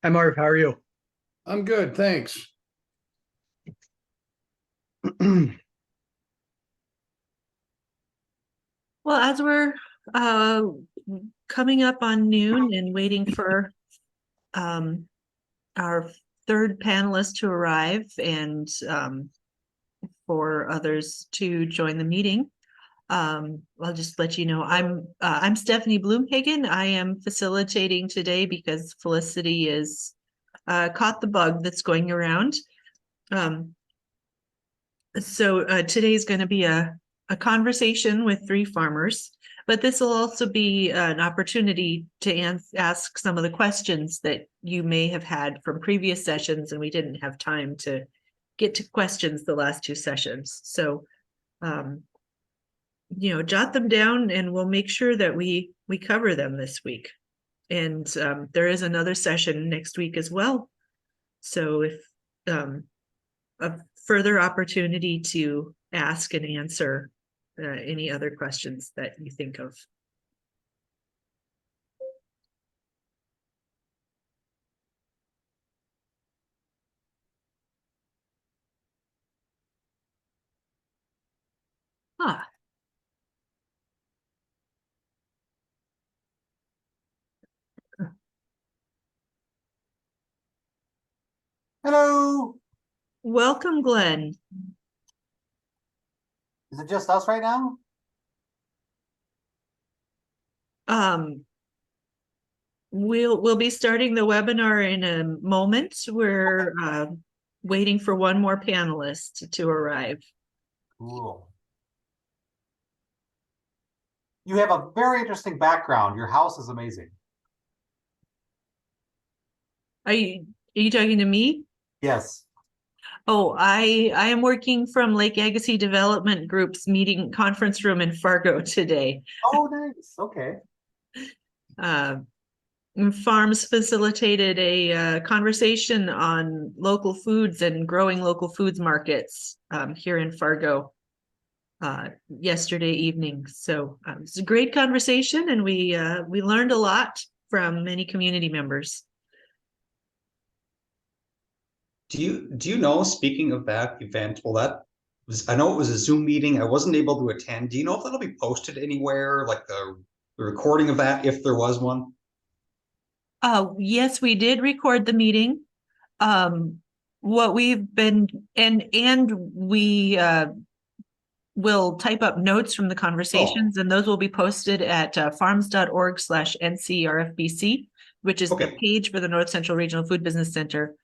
Hi, Marv. How are you? I'm good, thanks. Well, as we're uh, coming up on noon and waiting for um, our third panelist to arrive and for others to join the meeting, I'll just let you know I'm Stephanie Bloomhagen. I am facilitating today because Felicity is caught the bug that's going around. So today's going to be a conversation with three farmers, but this will also be an opportunity to ask some of the questions that you may have had from previous sessions, and we didn't have time to get to questions the last two sessions. So, jot them down and we'll make sure that we cover them this week. And there is another session next week as well. So if a further opportunity to ask and answer any other questions that you think of. Ah, Hello. welcome, Glenn. Is it just us right now? We'll be starting the webinar in a moment. We're waiting for one more panelist to arrive. Cool. You have a very interesting background. Your house is amazing. Are you talking to me? Yes. Oh, I am working from Lake Agassiz Development Group's meeting conference room in Fargo today. Oh, nice. Okay. FARRMS facilitated a conversation on local foods and growing local foods markets here in Fargo yesterday evening. So it's a great conversation, and we learned a lot from many community members. Do you know, speaking of that event, well, I know it was a Zoom meeting. I wasn't able to attend. Do you know if that'll be posted anywhere, like the recording of that, if there was one? Yes, we did record the meeting. What we've been and we will type up notes from the conversations, and those will be posted at farms.org/NCRFBC, which is the page for the North Central Regional Food Business Center.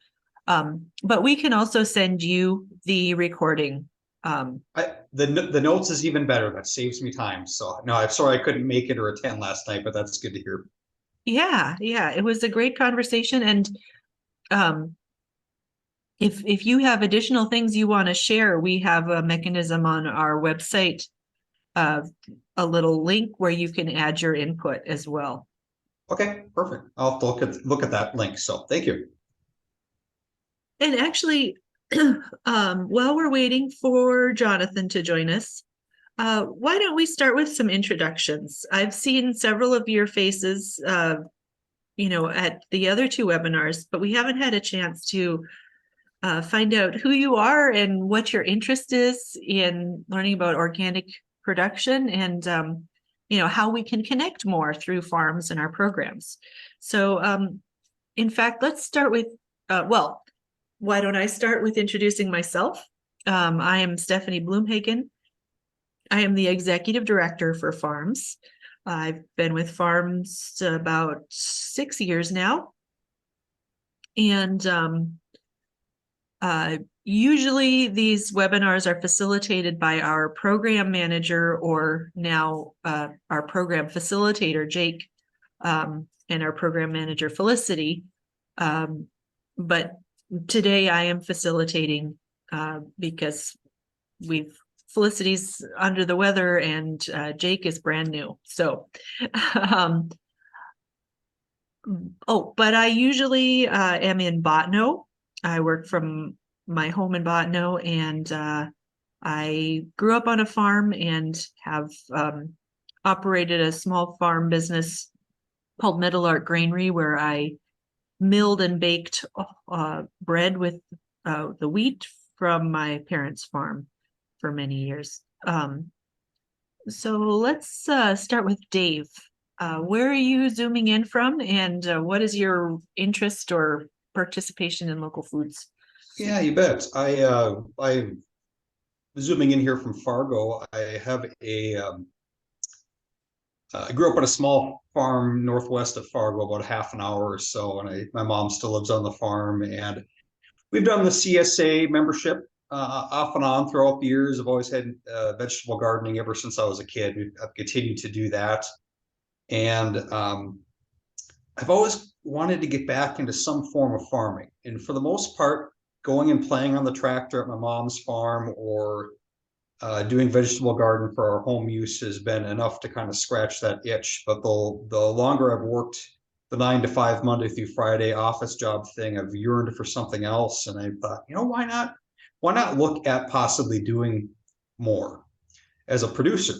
But we can also send you the recording. The notes is even better. That saves me time. So no, I'm sorry I couldn't make it or attend last night, but that's good to hear. Yeah, it was a great conversation. And if you have additional things you want to share, we have a mechanism on our website, a little link where you can add your input as well. Okay, perfect. I'll have to look at that link. So thank you. And actually, while we're waiting for Jonathan to join us, why don't we start with some introductions? I've seen several of your faces, at the other two webinars, but we haven't had a chance to find out who you are and what your interest is in learning about organic production and, how we can connect more through FARRMS and our programs. So, in fact, let's start with, why don't I start with introducing myself? I am Stephanie Bloomhagen. I am the executive director for FARRMS. I've been with FARRMS about 6 years now. And usually these webinars are facilitated by our program manager, or now our program facilitator, Jake, and our program manager, Felicity. But today I am facilitating because Felicity's under the weather and Jake is brand new. So, but I usually am in Botno. I work from my home in Botno, and I grew up on a farm and have operated a small farm business called Middle Ark Granary, where I milled and baked bread with the wheat from my parents' farm for many years. So let's start with Dave. Where are you zooming in from, and what is your interest or participation in local foods? Yeah, you bet. I'm zooming in here from Fargo. I have I grew up on a small farm northwest of Fargo, about half an hour or so, and my mom still lives on the farm, and we've done the CSA membership off and on throughout the years. I've always had vegetable gardening ever since I was a kid. I've continued to do that, and I've always wanted to get back into some form of farming, and for the most part, going and playing on the tractor at my mom's farm or doing vegetable garden for our home use has been enough to kind of scratch that itch. But the longer I've worked the 9 to 5 Monday through Friday office job thing, I've yearned for something else. And I thought, why not? Why not look at possibly doing more as a producer?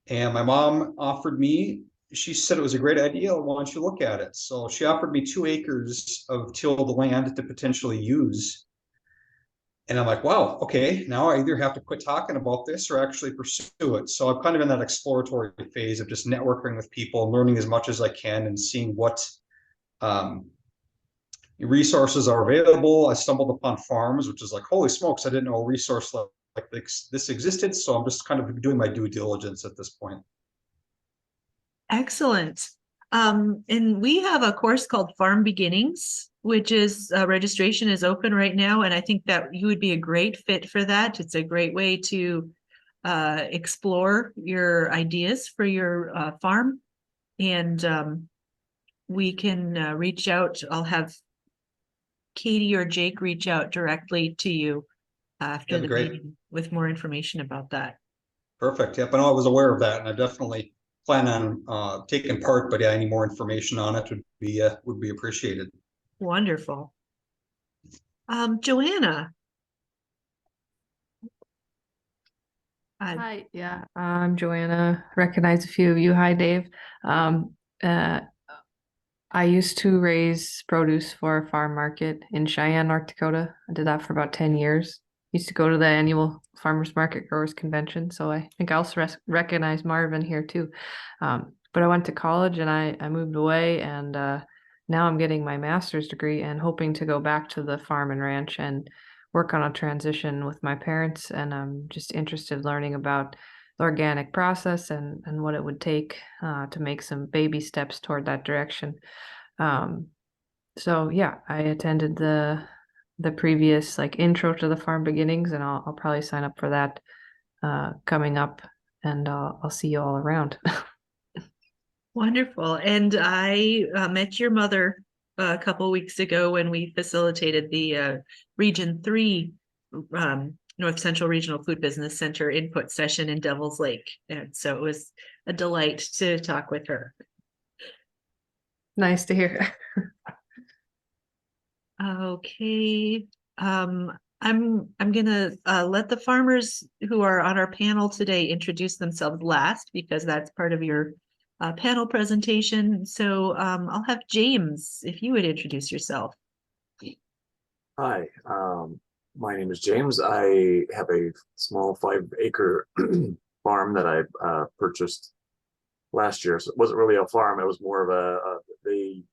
And my mom offered me, she said it was a great idea. Why don't you look at it? So she offered me 2 acres of tilled land to potentially use. And I'm like, wow, okay, now I either have to quit talking about this or actually pursue it. So I'm kind of in that exploratory phase of just networking with people, learning as much as I can and seeing what resources are available. I stumbled upon FARRMS, which is like, holy smokes, I didn't know a resource like this existed. So I'm just kind of doing my due diligence at this point. Excellent. And we have a course called Farm Beginnings, which is registration is open right now. And I think that you would be a great fit for that. It's a great way to explore your ideas for your farm. And we can reach out. I'll have Katie or Jake reach out directly to you after the meeting with more information about that. Perfect. Yep. I know I was aware of that, and I definitely plan on taking part, but yeah, any more information on it would be appreciated. Wonderful. Joanna. Hi, yeah, I'm Joanna. Recognize a few of you. Hi, Dave. I used to raise produce for a farm market in Cheyenne, North Dakota. I did that for about 10 years. Used to go to the annual farmers market growers convention. So I think I also recognize Marvin here too. But I went to college and I moved away, and now I'm getting my master's degree and hoping to go back to the farm and ranch and work on a transition with my parents. And I'm just interested in learning about the organic process and what it would take to make some baby steps toward that direction. So yeah, I attended the previous like intro to the farm beginnings, and I'll probably sign up for that coming up, and I'll see you all around. Wonderful. And I met your mother a couple of weeks ago when we facilitated the Region 3 North Central Regional Food Business Center input session in Devil's Lake. And so it was a delight to talk with her. Nice to hear. Okay. I'm gonna let the farmers who are on our panel today introduce themselves last, because that's part of your panel presentation. So I'll have James, if you would introduce yourself. Hi, my name is James. I have a small 5-acre farm that I purchased last year. So it wasn't really a farm. It was more of they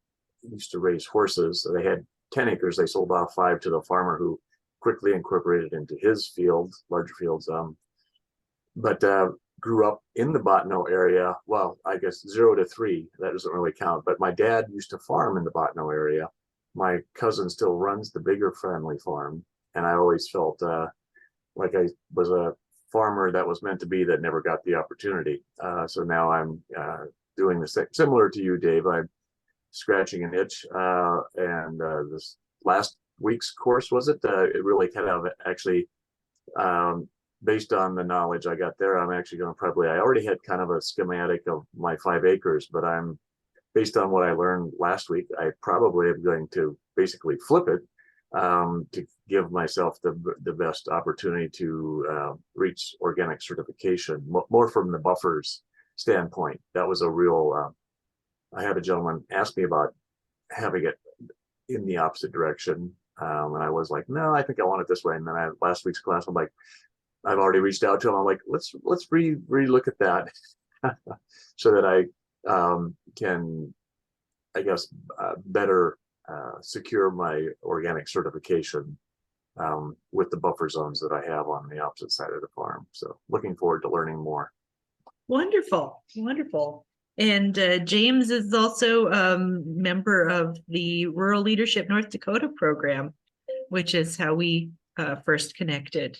used to raise horses. So they had 10 acres. They sold off 5 to the farmer, who quickly incorporated into his field, larger fields. But grew up in the Bottineau area. Well, I guess 0 to 3, that doesn't really count. But my dad used to farm in the Bottineau area. My cousin still runs the bigger family farm. And I always felt like I was a farmer that was meant to be that never got the opportunity. So now I'm doing the same, similar to you, Dave. I'm scratching an itch. And this last week's course, was it? It really kind of actually, based on the knowledge I got there, I'm actually going to I already had kind of a schematic of my 5 acres, but based on what I learned last week, I probably am going to basically flip it to give myself the best opportunity to reach organic certification, more from the buffers standpoint. That was a real, I had a gentleman ask me about having it in the opposite direction. And I was like, no, I think I want it this way. And then last week's class, I'm like, I've already reached out to him. I'm like, let's re-look at that so that I can, I guess, better secure my organic certification with the buffer zones that I have on the opposite side of the farm. So looking forward to learning more. Wonderful, wonderful. And James is also a member of the Rural Leadership North Dakota program, which is how we first connected.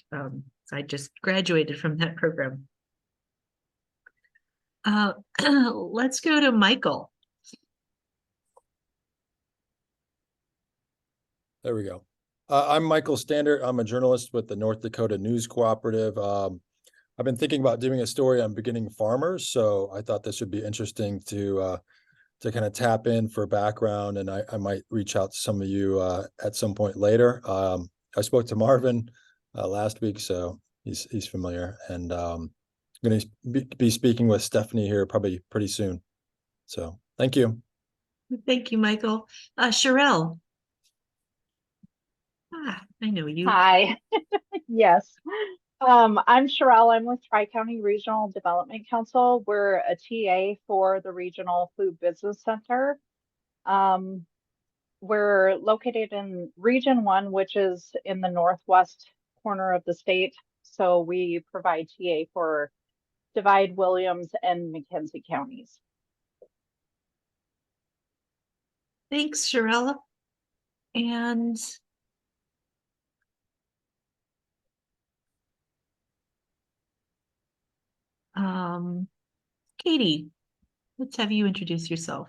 I just graduated from that program. Let's go to Michael. There we go. I'm Michael Standard. I'm a journalist with the North Dakota News Cooperative. I've been thinking about doing a story on beginning farmers, so I thought this would be interesting to kind of tap in for background, and I might reach out to some of you at some point later. I spoke to Marvin last week, so he's familiar, and I'm going to be speaking with Stephanie here probably pretty soon. So thank you. Thank you, Michael. Sherelle. I know you. Hi. Yes. I'm Sherelle. I'm with Tri-County Regional Development Council. We're a TA for the Regional Food Business Center. We're located in Region 1, which is in the northwest corner of the state. So we provide TA for Divide, Williams, and McKenzie counties. Thanks, Sherelle. And Katie, let's have you introduce yourself.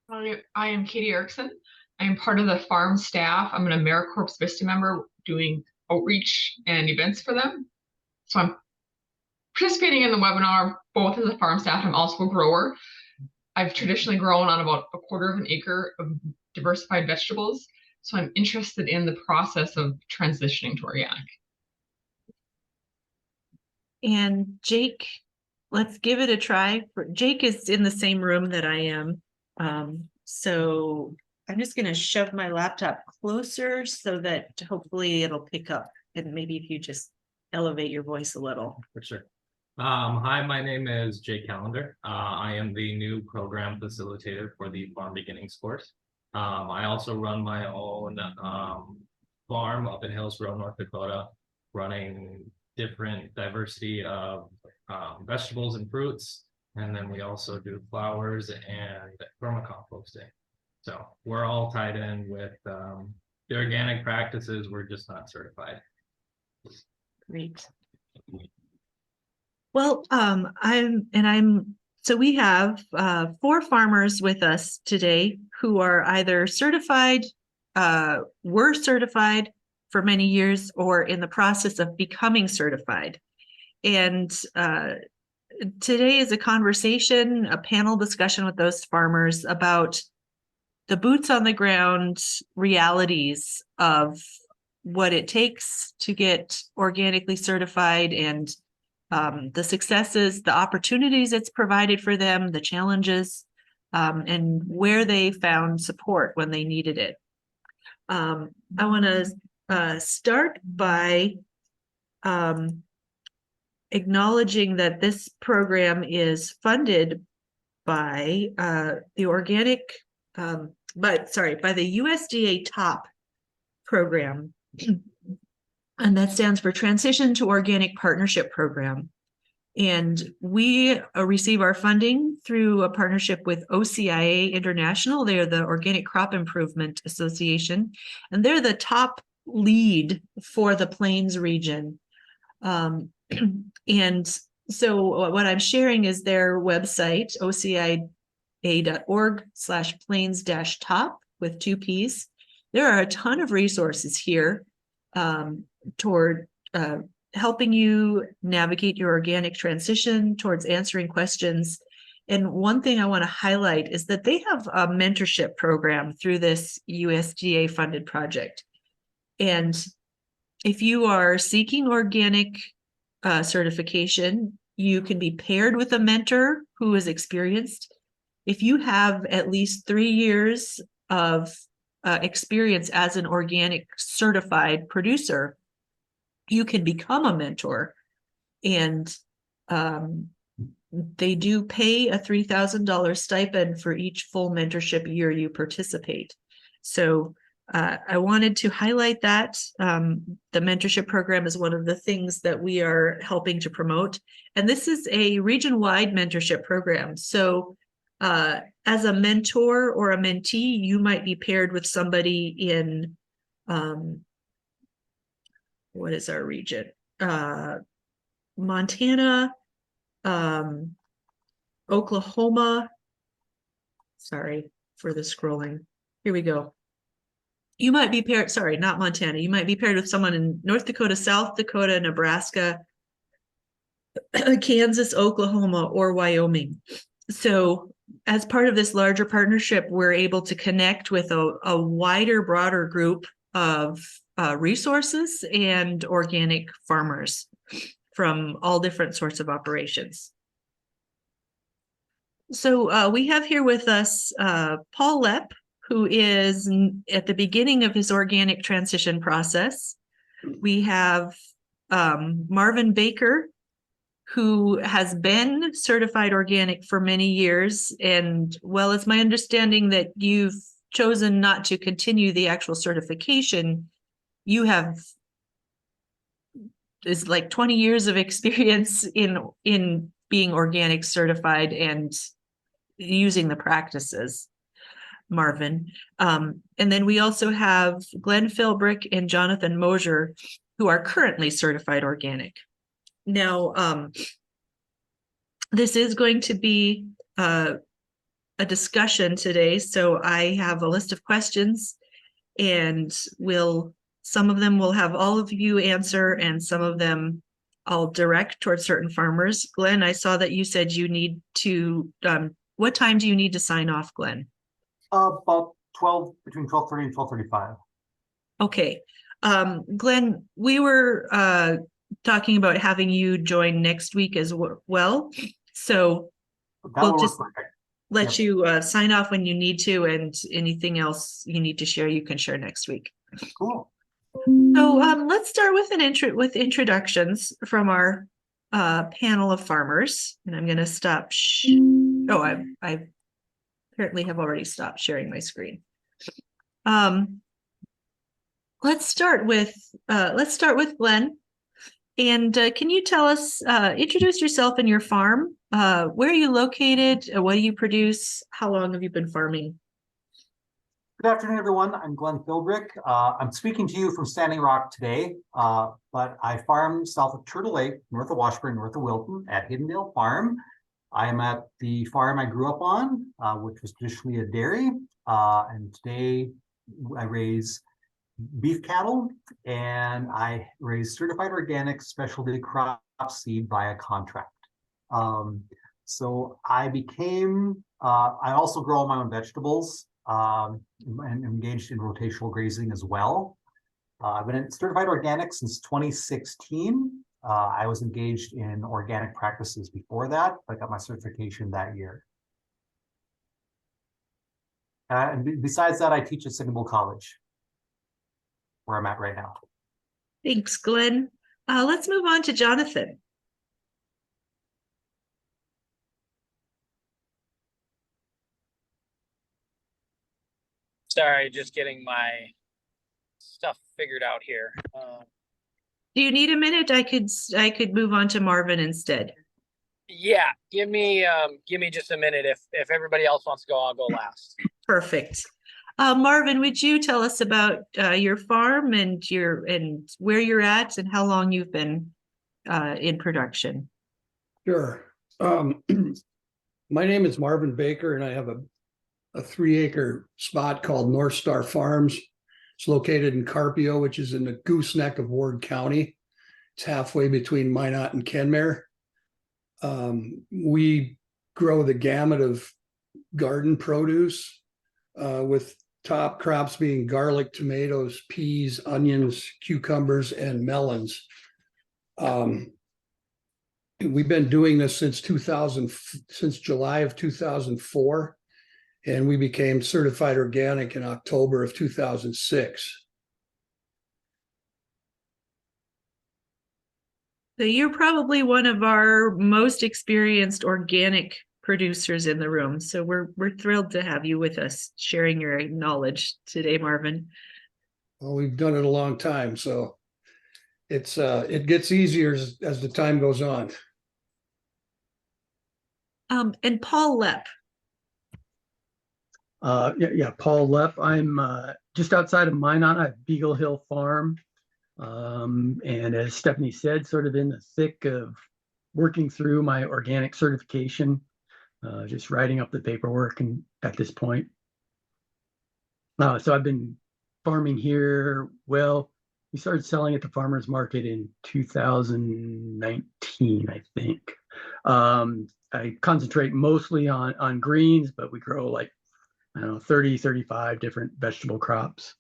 I am Katie Erickson. I am part of the farm staff. I'm an AmeriCorps Vista member doing outreach and events for them. So I'm participating in the webinar both as a farm staff. I'm also a grower. I've traditionally grown on about 1/4 of an acre of diversified vegetables. So I'm interested in the process of transitioning to organic. And Jake, let's give it a try. Jake is in the same room that I am. So I'm just going to shove my laptop closer so that hopefully it'll pick up. And maybe if you just elevate your voice a little. For sure. Hi, my name is Jake Callender. I am the new program facilitator for the Farm Beginnings course. I also run my own farm up in Hillsborough, North Dakota, running different diversity of vegetables and fruits. And then we also do flowers and vermicomposting. So we're all tied in with the organic practices. We're just not certified. Great. Well, so we have 4 farmers with us today who are either certified, were certified for many years, or in the process of becoming certified. And today is a conversation, a panel discussion with those farmers about the boots on the ground realities of what it takes to get organically certified, and the successes, the opportunities it's provided for them, the challenges, and where they found support when they needed it. I want to start by acknowledging that this program is funded by the organic, by the USDA TOPP program. And that stands for Transition to Organic Partnership Program. And we receive our funding through a partnership with OCIA International. They're the Organic Crop Improvement Association, and they're the top lead for the Plains region. And so what I'm sharing is their website, ocia.org/plains-top with 2 Ps. There are a ton of resources here toward helping you navigate your organic transition, towards answering questions. And one thing I want to highlight is that they have a mentorship program through this USDA funded project. And if you are seeking organic certification, you can be paired with a mentor who is experienced. if you have at least 3 years of experience as an organic certified producer, you can become a mentor. And they do pay a $3,000 stipend for each full mentorship year you participate. So I wanted to highlight that. The mentorship program is one of the things that we are helping to promote. And this is a region-wide mentorship program. So as a mentor or a mentee, you might be paired with somebody in, what is our region? Montana, Oklahoma. Sorry for the scrolling. Here we go. You might be paired, sorry, not Montana. You might be paired with someone in North Dakota, South Dakota, Nebraska, Kansas, Oklahoma, or Wyoming. So as part of this larger partnership, we're able to connect with a wider, broader group of resources and organic farmers from all different sorts of operations. So we have here with us Paul Lepp, who is at the beginning of his organic transition process. We have Marvin Baker, who has been certified organic for many years. And well, it's my understanding that you've chosen not to continue the actual certification. You have is like 20 years of experience in being organic certified and using the practices, Marvin. And then we also have Glenn Philbrick and Jonathan Mosier, who are currently certified organic. Now, this is going to be a discussion today, so I have a list of questions, and some of them will have all of you answer, and some of them I'll direct towards certain farmers. Glenn, I saw that you said you need to, what time do you need to sign off, Glenn? About between 12:30 and 12:35. Okay. Glenn, we were talking about having you join next week as well. So we'll just let you sign off when you need to, and anything else you need to share, you can share next week. Cool. So let's start with introductions from our panel of farmers. And I'm going to stop. I apparently have already stopped sharing my screen. Let's start with Glenn. And can you tell us, introduce yourself and your farm? Where are you located? What do you produce? How long have you been farming? Good afternoon, everyone. I'm Glenn Philbrick. I'm speaking to you from Standing Rock today, but I farm south of Turtle Lake, north of Washburn, north of Wilton at Hiddendale Farm. I am at the farm I grew up on, which was traditionally a dairy, and today I raise beef cattle, and I raise certified organic specialty crop seed via contract. So I also grow all my own vegetables, and engaged in rotational grazing as well. I've been certified organic since 2016. I was engaged in organic practices before that. I got my certification that year. And besides that, I teach at Signal College, where I'm at right now. Thanks, Glenn. Let's move on to Jonathan. Sorry, just getting my stuff figured out here. Do you need a minute? I could move on to Marvin instead. Yeah, give me just a minute. If everybody else wants to go, I'll go last. Perfect. Marvin, would you tell us about your farm and where you're at and how long you've been in production? Sure. My name is Marvin Baker, and I have a 3-acre spot called North Star Farms. It's located in Carpio, which is in the gooseneck of Ward County. It's halfway between Minot and Kenmare. We grow the gamut of garden produce, with top crops being garlic, tomatoes, peas, onions, cucumbers, and melons. We've been doing this since July of 2004. And we became certified organic in October of 2006. So you're probably one of our most experienced organic producers in the room. So we're thrilled to have you with us, sharing your knowledge today, Marvin. Well, we've done it a long time, so it gets easier as the time goes on. And Paul Lepp. Yeah, Paul Lepp. I'm just outside of Minot. I have Beagle Hill Farm. And as Stephanie said, sort of in the thick of working through my organic certification, just writing up the paperwork and at this point. So I've been farming here. Well, we started selling at the farmers market in 2019, I think. I concentrate mostly on greens, but we grow like, I don't know, 30, 35 different vegetable crops.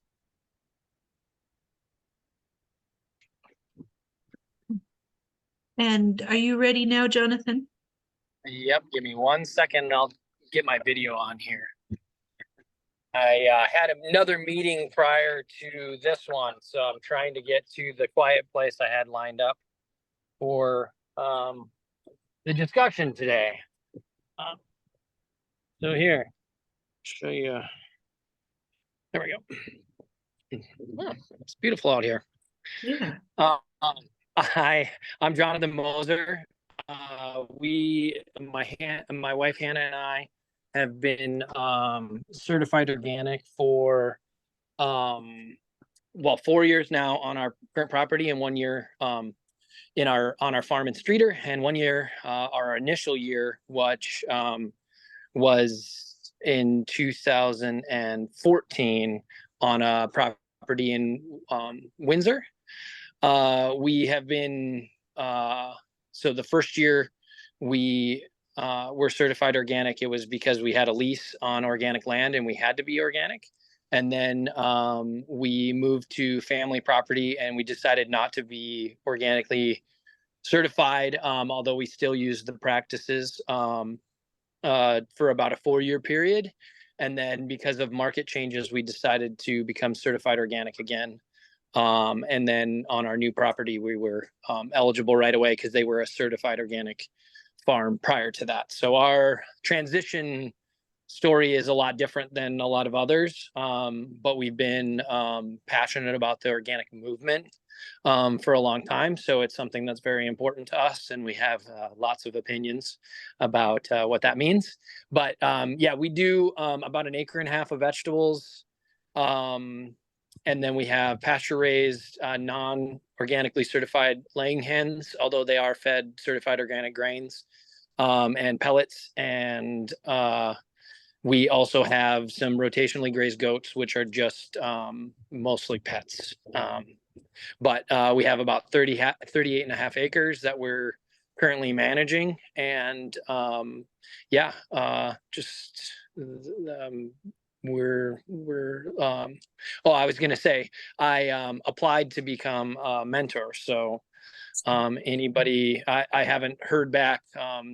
And are you ready now, Jonathan? Yep, give me 1 second and I'll get my video on here. I had another meeting prior to this one, so I'm trying to get to the quiet place I had lined up for the discussion today. So here, show you. There we go. Oh, it's beautiful out here. Yeah. I'm Jonathan Moser. My wife Hannah and I have been certified organic for 4 years now on our current property, and 1 year on our farm in Streeter, and 1 year our initial year, which was in 2014 on a property in Windsor. We have been so the first year we were certified organic. It was because we had a lease on organic land and we had to be organic. And then we moved to family property and we decided not to be organically certified, although we still use the practices for about a 4-year period. And then because of market changes, we decided to become certified organic again. And then on our new property, we were eligible right away because they were a certified organic farm prior to that. So our transition story is a lot different than a lot of others, but we've been passionate about the organic movement for a long time. So it's something that's very important to us, and we have lots of opinions about what that means. But yeah, we do about 1.5 acres of vegetables. And then we have pasture-raised, non-organically certified laying hens, although they are fed certified organic grains, and pellets. And we also have some rotationally grazed goats, which are just mostly pets. But we have about 38.5 acres that we're currently managing. And yeah, just I was going to say, I applied to become a mentor. So anybody, I haven't heard back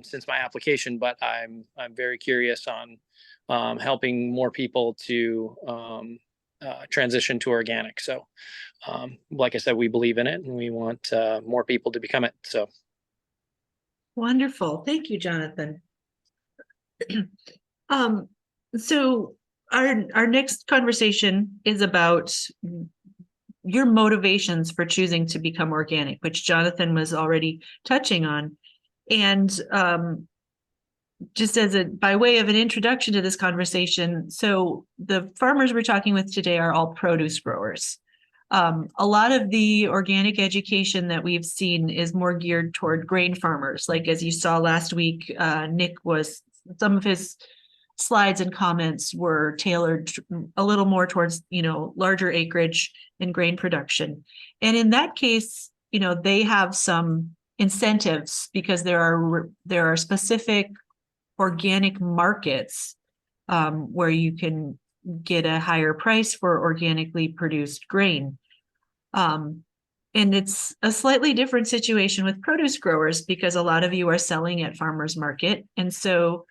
since my application, but I'm very curious on helping more people to transition to organic. So like I said, we believe in it and we want more people to become it. So Wonderful. Thank you, Jonathan. So our next conversation is about your motivations for choosing to become organic, which Jonathan was already touching on. And just as by way of an introduction to this conversation, so the farmers we're talking with today are all produce growers. A lot of the organic education that we've seen is more geared toward grain farmers. Like as you saw last week, some of his slides and comments were tailored a little more towards, larger acreage and grain production. And in that case, they have some incentives because there are specific organic markets where you can get a higher price for organically produced grain. And it's a slightly different situation with produce growers because a lot of you are selling at farmers market. And so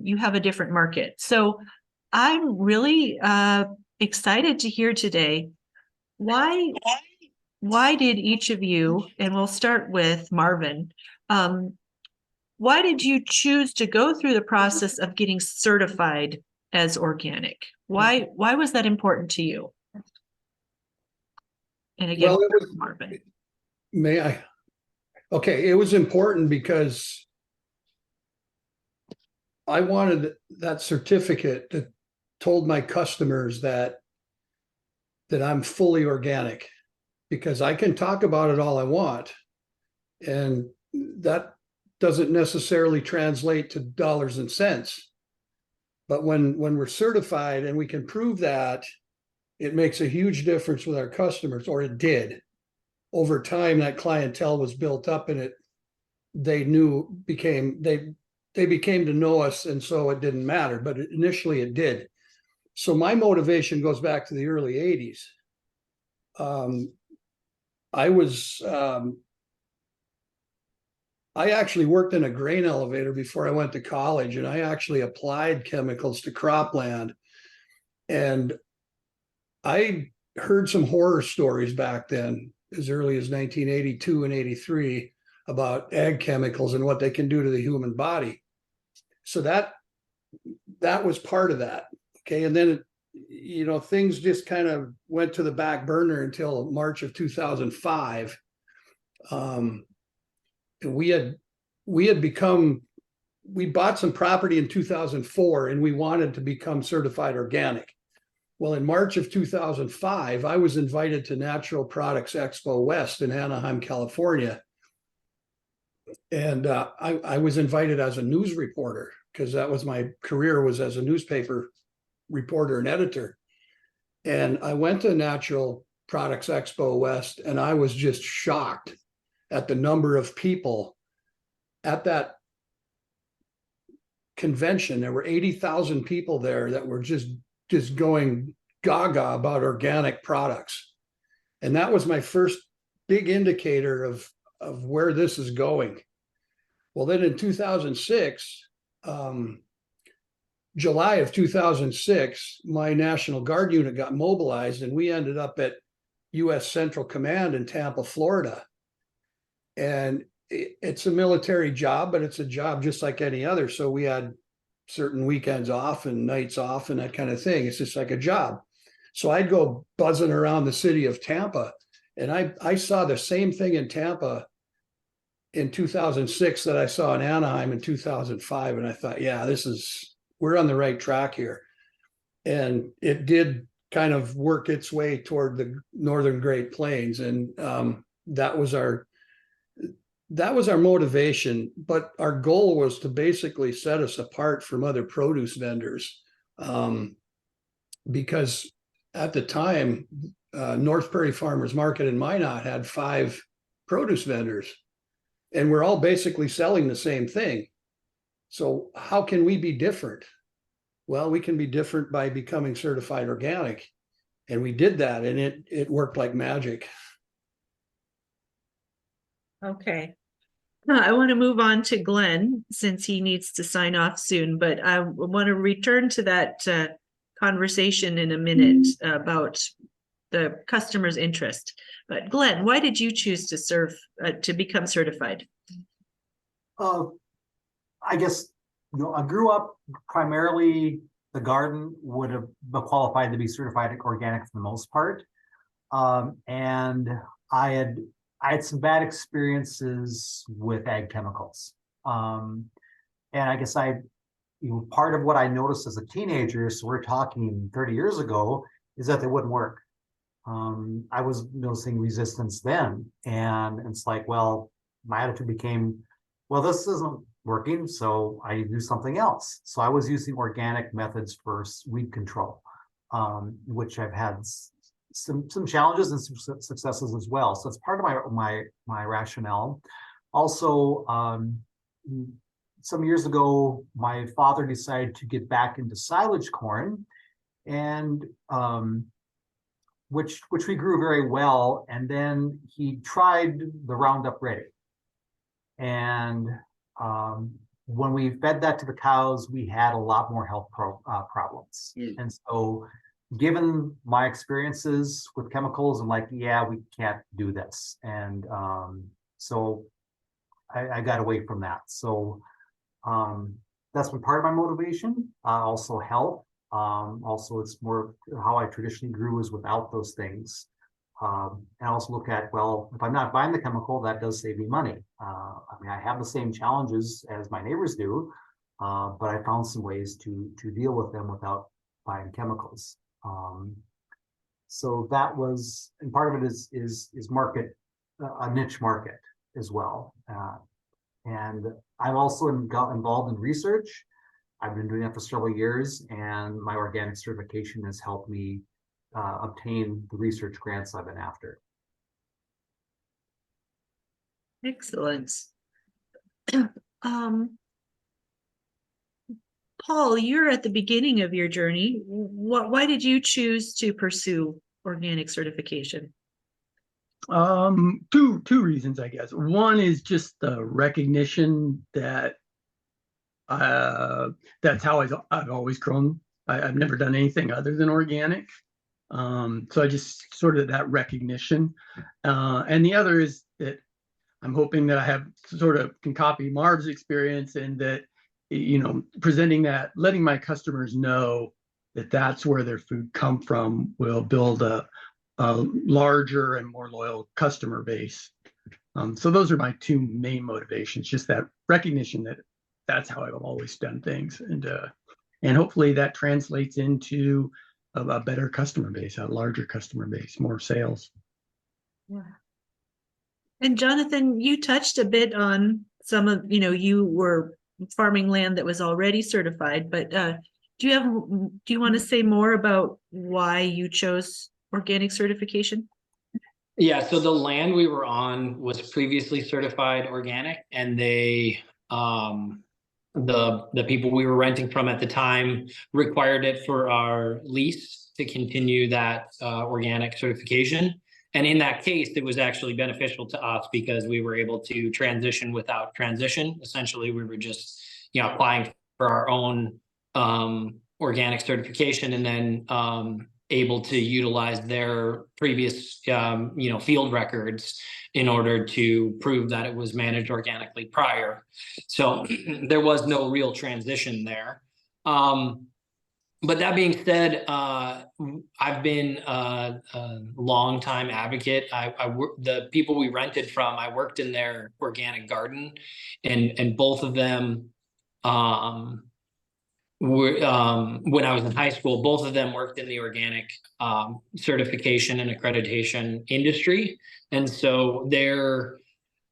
you have a different market. So I'm really excited to hear today why did each of you, and we'll start with Marvin, why did you choose to go through the process of getting certified as organic? Why was that important to you? And again, Well, it was, Marvin. may I? Okay, it was important because I wanted that certificate that told my customers that I'm fully organic, because I can talk about it all I want, and that doesn't necessarily translate to dollars and cents. But when we're certified and we can prove that, it makes a huge difference with our customers, or it did. Over time, that clientele was built up, and they became to know us, and so it didn't matter. But initially, it did. So my motivation goes back to the early '80s. I actually worked in a grain elevator before I went to college, and I actually applied chemicals to cropland. And I heard some horror stories back then, as early as 1982 and 83, about ag chemicals and what they can do to the human body. So that was part of that. Okay. And then, things just kind of went to the back burner until March of 2005. We bought some property in 2004, and we wanted to become certified organic. Well, in March of 2005, I was invited to Natural Products Expo West in Anaheim, California. And I was invited as a news reporter, because that was my career, was as a newspaper reporter and editor. And I went to Natural Products Expo West, and I was just shocked at the number of people at that convention. There were 80,000 people there that were just going gaga about organic products. And that was my first big indicator of where this is going. Well, then in 2006, July of 2006, my National Guard unit got mobilized, and we ended up at U.S. Central Command in Tampa, Florida. And it's a military job, but it's a job just like any other. So we had certain weekends off and nights off and that kind of thing. It's just like a job. So I'd go buzzing around the city of Tampa, and I saw the same thing in Tampa in 2006 that I saw in Anaheim in 2005. And I thought, yeah, we're on the right track here. And it did kind of work its way toward the Northern Great Plains. And that was our motivation. But our goal was to basically set us apart from other produce vendors. Because at the time, North Prairie Farmers Market in Minot had 5 produce vendors, and we're all basically selling the same thing. So how can we be different? Well, we can be different by becoming certified organic. And we did that, and it worked like magic. Okay. I want to move on to Glenn, since he needs to sign off soon, but I want to return to that conversation in a minute about the customer's interest. But Glenn, why did you choose to become certified? I guess, I grew up primarily, the garden would have qualified to be certified organic for the most part. And I had some bad experiences with ag chemicals. And I guess part of what I noticed as a teenager, so we're talking 30 years ago, is that they wouldn't work. I was noticing resistance then. And it's like, well, my attitude became, well, this isn't working, so I do something else. So I was using organic methods for weed control, which I've had some challenges and some successes as well. So it's part of my rationale. Also, some years ago, my father decided to get back into silage corn, and which we grew very well. And then he tried the Roundup Ready, and when we fed that to the cows, we had a lot more health problems. And so given my experiences with chemicals, I'm like, yeah, we can't do this. And so I got away from that. So that's been part of my motivation. Also health. Also, it's more how I traditionally grew is without those things. And I also look at, well, if I'm not buying the chemical, that does save me money. I mean, I have the same challenges as my neighbors do, but I found some ways to deal with them without buying chemicals. So that was, and part of it is market, a niche market as well. And I'm also involved in research. I've been doing that for several years, and my organic certification has helped me obtain the research grants I've been after. Excellent. Paul, you're at the beginning of your journey. Why did you choose to pursue organic certification? Two reasons, I guess. One is just the recognition that that's how I've always grown. I've never done anything other than organic. So I just sort of that recognition. And the other is that I'm hoping that I have sort of can copy Marv's experience, and that, you know, presenting that, letting my customers know that that's where their food come from will build a larger and more loyal customer base. So those are my two main motivations, just that recognition that that's how I've always done things. And hopefully that translates into a better customer base, a larger customer base, more sales. Yeah. And Jonathan, you touched a bit on some of, you know, you were farming land that was already certified, but do you want to say more about why you chose organic certification? Yeah, so the land we were on was previously certified organic, and they the people we were renting from at the time required it for our lease to continue that organic certification. And in that case, it was actually beneficial to us because we were able to transition without transition. Essentially, we were just, you know, applying for our own organic certification, and then able to utilize their previous, you know, field records in order to prove that it was managed organically prior. So there was no real transition there. But that being said, I've been a long time advocate. The people we rented from, I worked in their organic garden, and both of them when I was in high school, both of them worked in the organic certification and accreditation industry. And so their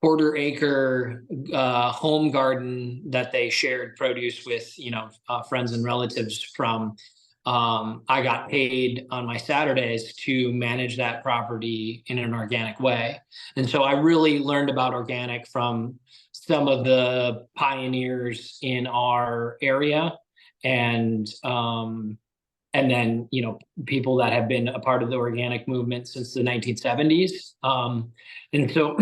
quarter-acre home garden that they shared produce with, you know, friends and relatives from, I got paid on my Saturdays to manage that property in an organic way. And so I really learned about organic from some of the pioneers in our area. And then, you know, people that have been a part of the organic movement since the 1970s. And so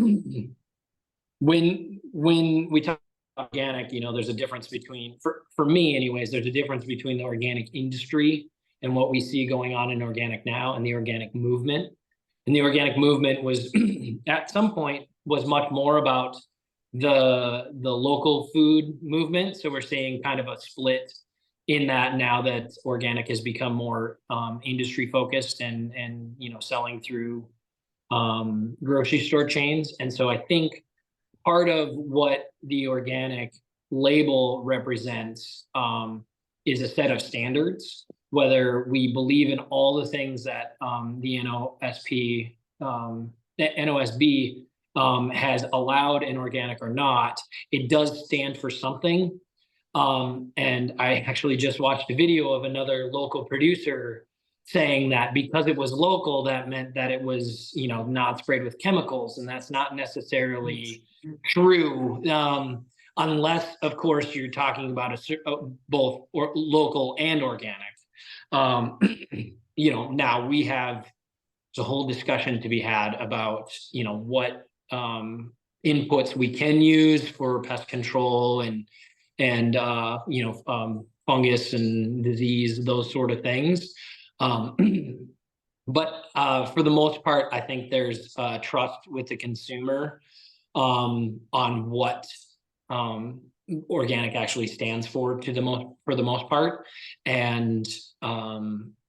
when we talk about organic, you know, there's a difference between, for me anyways, there's a difference between the organic industry and what we see going on in organic now and the organic movement. And the organic movement was at some point was much more about the local food movement. So we're seeing kind of a split in that now that organic has become more industry focused and you know, selling through grocery store chains. And so I think part of what the organic label represents is a set of standards, whether we believe in all the things that the NOSB has allowed in organic or not. It does stand for something. And I actually just watched a video of another local producer saying that because it was local, that meant that it was, you know, not sprayed with chemicals, and that's not necessarily true, unless, of course, you're talking about both local and organic. You know, now we have a whole discussion to be had about, you know, what inputs we can use for pest control and and fungus and disease, those sort of things. But for the most part, I think there's trust with the consumer on what organic actually stands for for the most part, and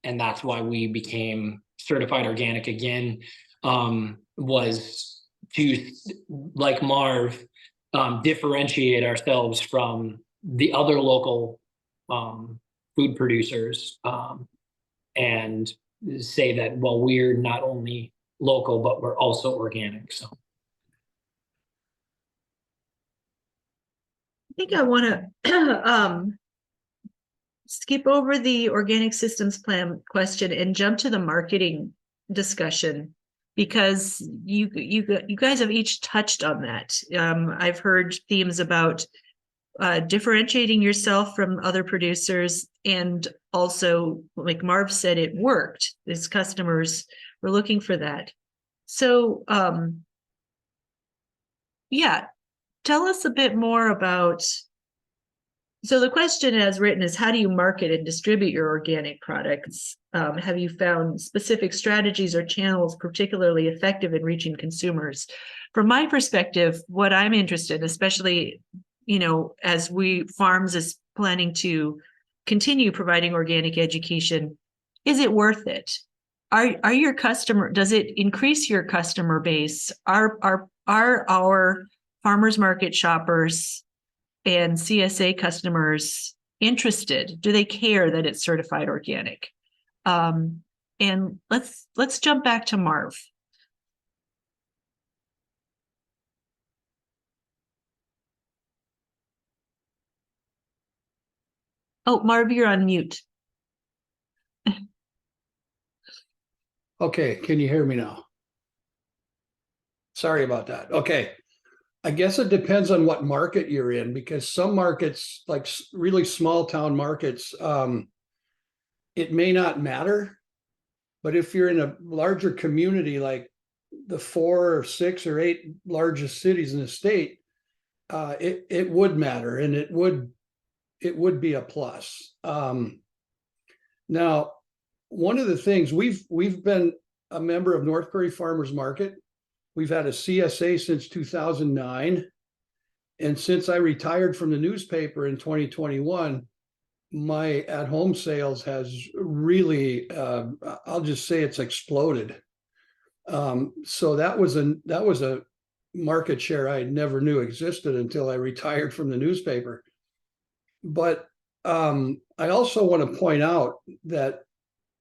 that's why we became certified organic again, was to, like Marv, differentiate ourselves from the other local food producers, and say that, well, we're not only local, but we're also organic. So I think I want to skip over the organic systems plan question and jump to the marketing discussion, because you guys have each touched on that. I've heard themes about differentiating yourself from other producers, and also, like Marv said, it worked. His customers were looking for that. So yeah, tell us a bit more about, so the question as written is, how do you market and distribute your organic products? Have you found specific strategies or channels particularly effective in reaching consumers? From my perspective, what I'm interested in, especially, as FARRMS is planning to continue providing organic education, is it worth it? Are your customer, does it increase your customer base? Are our farmers market shoppers and CSA customers interested? Do they care that it's certified organic? And let's jump back to Marv. Oh, Marv, you're on mute. Okay, can you hear me now? Sorry about that. Okay. I guess it depends on what market you're in, because some markets, like really small town markets, it may not matter. But if you're in a larger community, like the 4 or 6 or 8 largest cities in the state, it would matter, and it would be a plus. Now, one of the things, we've been a member of North Prairie Farmers Market. We've had a CSA since 2009. And since I retired from the newspaper in 2021, my at-home sales has really, I'll just say it's exploded. So that was a market share I never knew existed until I retired from the newspaper. But I also want to point out that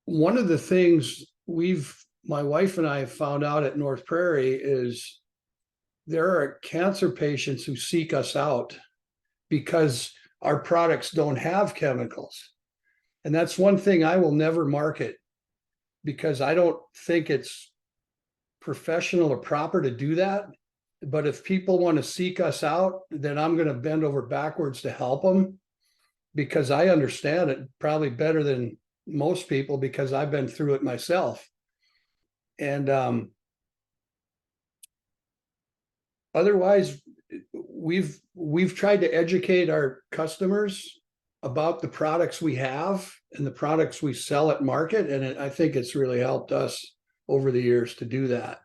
one of the things my wife and I have found out at North Prairie is there are cancer patients who seek us out because our products don't have chemicals. And that's one thing I will never market, because I don't think it's professional or proper to do that. But if people want to seek us out, then I'm going to bend over backwards to help them, because I understand it probably better than most people, because I've been through it myself. And otherwise, we've tried to educate our customers about the products we have and the products we sell at market, and I think it's really helped us over the years to do that.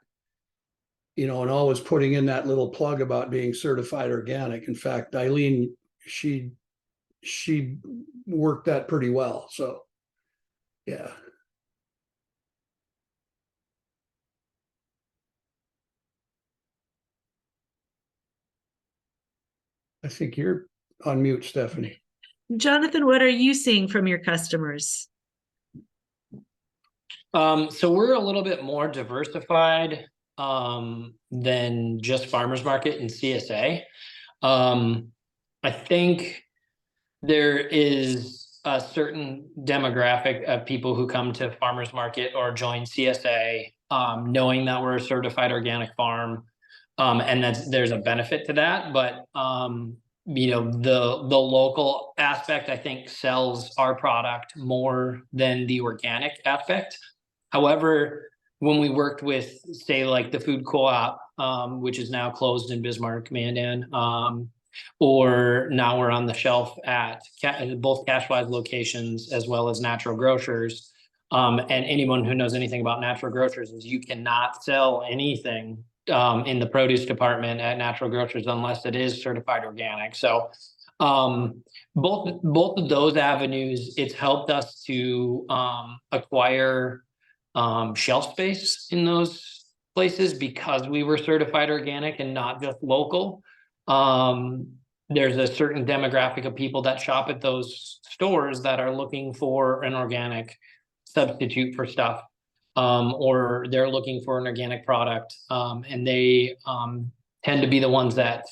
And always putting in that little plug about being certified organic. In fact, Eileen, she worked that pretty well. So, yeah. I think you're on mute, Stephanie. Jonathan, what are you seeing from your customers? So we're a little bit more diversified than just farmers market and CSA. I think there is a certain demographic of people who come to farmers market or join CSA, knowing that we're a certified organic farm, and there's a benefit to that. But the local aspect, I think, sells our product more than the organic aspect. However, when we worked with, say, like the food co-op, which is now closed in Bismarck, Mandan, or now we're on the shelf at both Cashwise locations as well as natural grocers. And anyone who knows anything about natural grocers is you cannot sell anything in the produce department at natural grocers unless it is certified organic. So both of those avenues, it's helped us to acquire shelf space in those places because we were certified organic and not just local. There's a certain demographic of people that shop at those stores that are looking for an organic substitute for stuff, or they're looking for an organic product, and they tend to be the ones that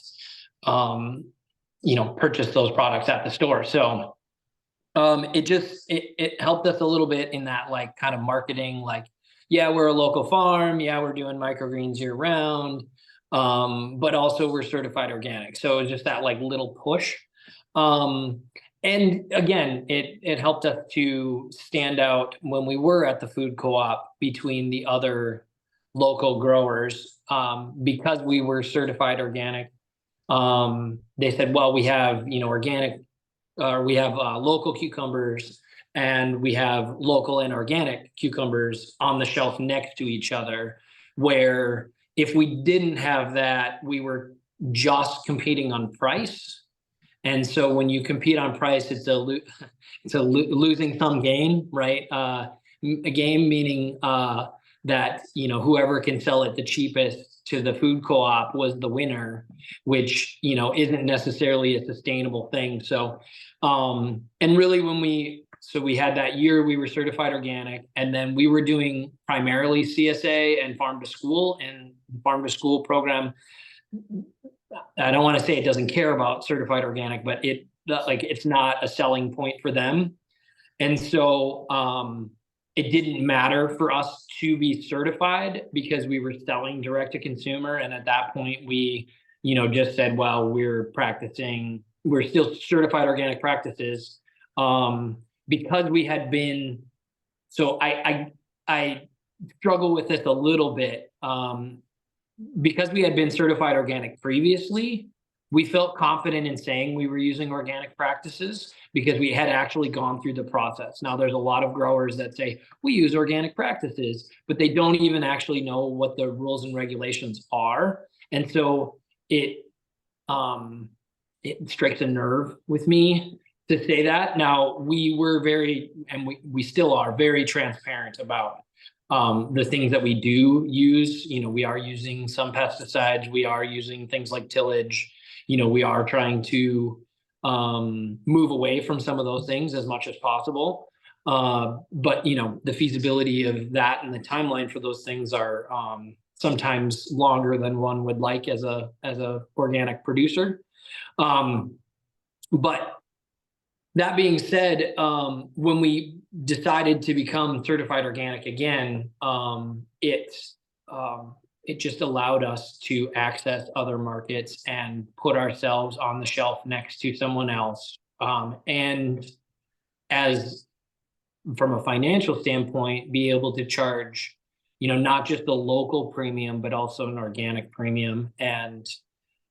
purchase those products at the store. So it helped us a little bit in that like kind of marketing, like, yeah, we're a local farm, yeah, we're doing microgreens year round, but also we're certified organic. So it's just that like little push. And again, it helped us to stand out when we were at the food co-op between the other local growers, because we were certified organic. They said, well, we have, organic, we have local cucumbers and we have local and organic cucumbers on the shelf next to each other, where if we didn't have that, we were just competing on price. And so when you compete on price, it's a losing sum game, right? A game meaning that, whoever can sell it the cheapest to the food co-op was the winner, which, isn't necessarily a sustainable thing. So, and really we had that year we were certified organic, and then we were doing primarily CSA and farm to school, and farm to school program. I don't want to say it doesn't care about certified organic, but it's not a selling point for them. And so it didn't matter for us to be certified because we were selling direct to consumer. And at that point we, just said, well, we're still certified organic practices. Because we had been, so I struggle with this a little bit. Because we had been certified organic previously, we felt confident in saying we were using organic practices because we had actually gone through the process. Now, there's a lot of growers that say we use organic practices, but they don't even actually know what the rules and regulations are. And so it strikes a nerve with me to say that. Now, we were we still are very transparent about the things that we do use. We are using some pesticides, we are using things like tillage, we are trying to move away from some of those things as much as possible. But the feasibility of that and the timeline for those things are sometimes longer than one would like as a organic producer. But that being said, when we decided to become certified organic again, it just allowed us to access other markets and put ourselves on the shelf next to someone else. And as from a financial standpoint, be able to charge, not just the local premium, but also an organic premium. And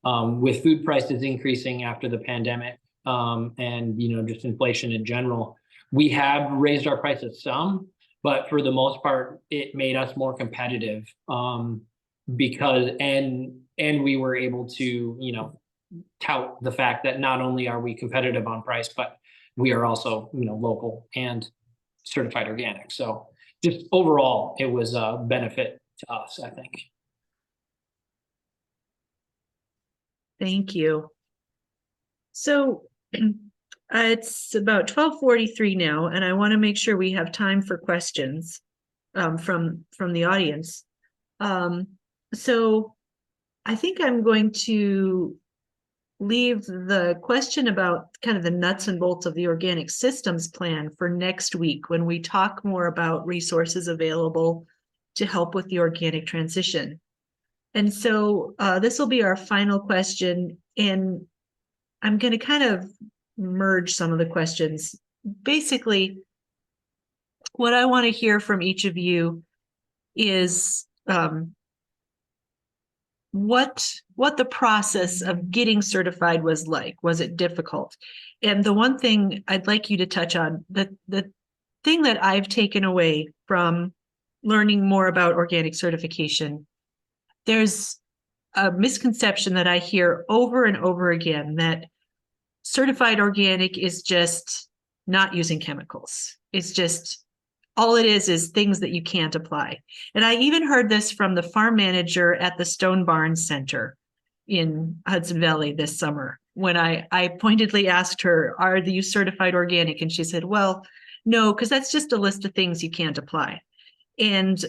with food prices increasing after the pandemic, and just inflation in general, we have raised our prices some, but for the most part, it made us more competitive, because we were able to tout the fact that not only are we competitive on price, but we are also local and certified organic. So just overall, it was a benefit to us, I think. Thank you. So it's about 12:43 now, and I want to make sure we have time for questions from the audience. So I think I'm going to leave the question about kind of the nuts and bolts of the organic systems plan for next week when we talk more about resources available to help with the organic transition. And so this will be our final question, and I'm going to kind of merge some of the questions. Basically, what I want to hear from each of you is what the process of getting certified was like. Was it difficult? And the one thing I'd like you to touch on, the thing that I've taken away from learning more about organic certification, there's a misconception that I hear over and over again that certified organic is just not using chemicals. It's just all it is things that you can't apply. And I even heard this from the farm manager at the Stone Barn Center in Hudson Valley this summer when I pointedly asked her, are you certified organic? And she said, well, no, because that's just a list of things you can't apply. And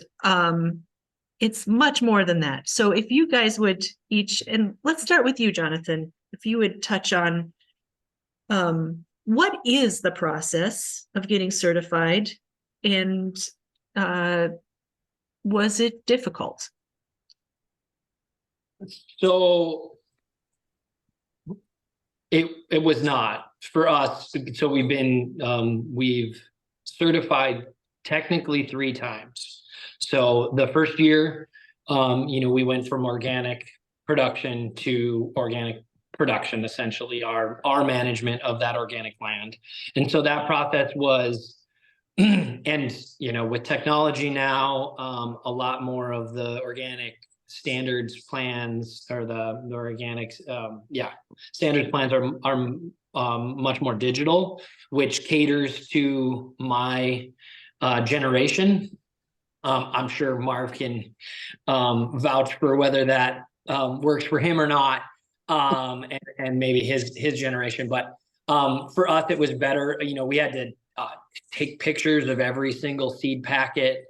it's much more than that. So if you guys would each, and let's start with you, Jonathan, if you would touch on what is the process of getting certified, and was it difficult? So it was not for us. So we've certified technically 3 times. So the first year, we went from organic production to organic production, essentially our management of that organic land. And so that process was, and with technology now, a lot more of the organic standards plans, or the organic standards plans are much more digital, which caters to my generation. I'm sure Marv can vouch for whether that works for him or not, and maybe his generation. But for us, it was better. We had to take pictures of every single seed packet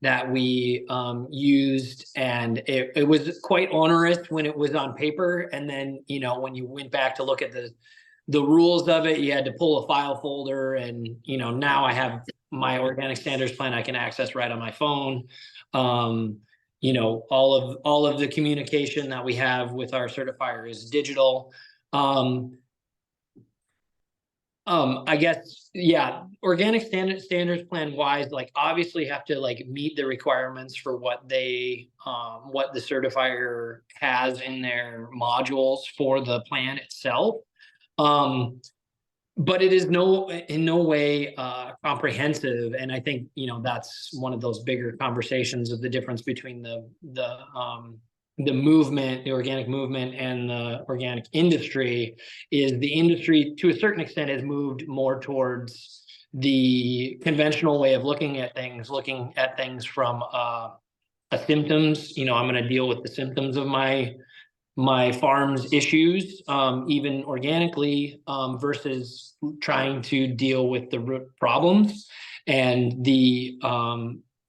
that we used, and it was quite onerous when it was on paper. And then when you went back to look at the rules of it, you had to pull a file folder. And now I have my organic standards plan I can access right on my phone. All of the communication that we have with our certifier is digital. I guess, organic standards plan wise, obviously have to meet the requirements for what the certifier has in their modules for the plan itself. But it is in no way comprehensive. And I think, that's one of those bigger conversations of the difference between the movement, the organic movement, and the organic industry. Is the industry to a certain extent has moved more towards the conventional way of looking at things from a symptoms. I'm going to deal with the symptoms of my farm's issues, even organically, versus trying to deal with the root problems and the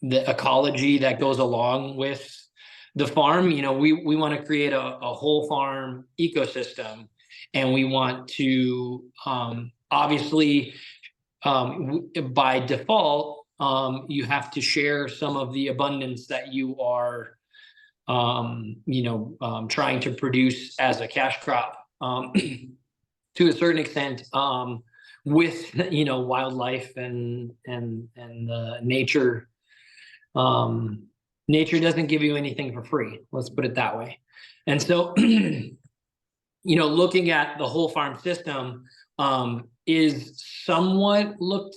ecology that goes along with the farm. We want to create a whole farm ecosystem, and we want to obviously by default you have to share some of the abundance that you are trying to produce as a cash crop to a certain extent with wildlife and nature. Nature doesn't give you anything for free, let's put it that way. And so looking at the whole farm system is somewhat looked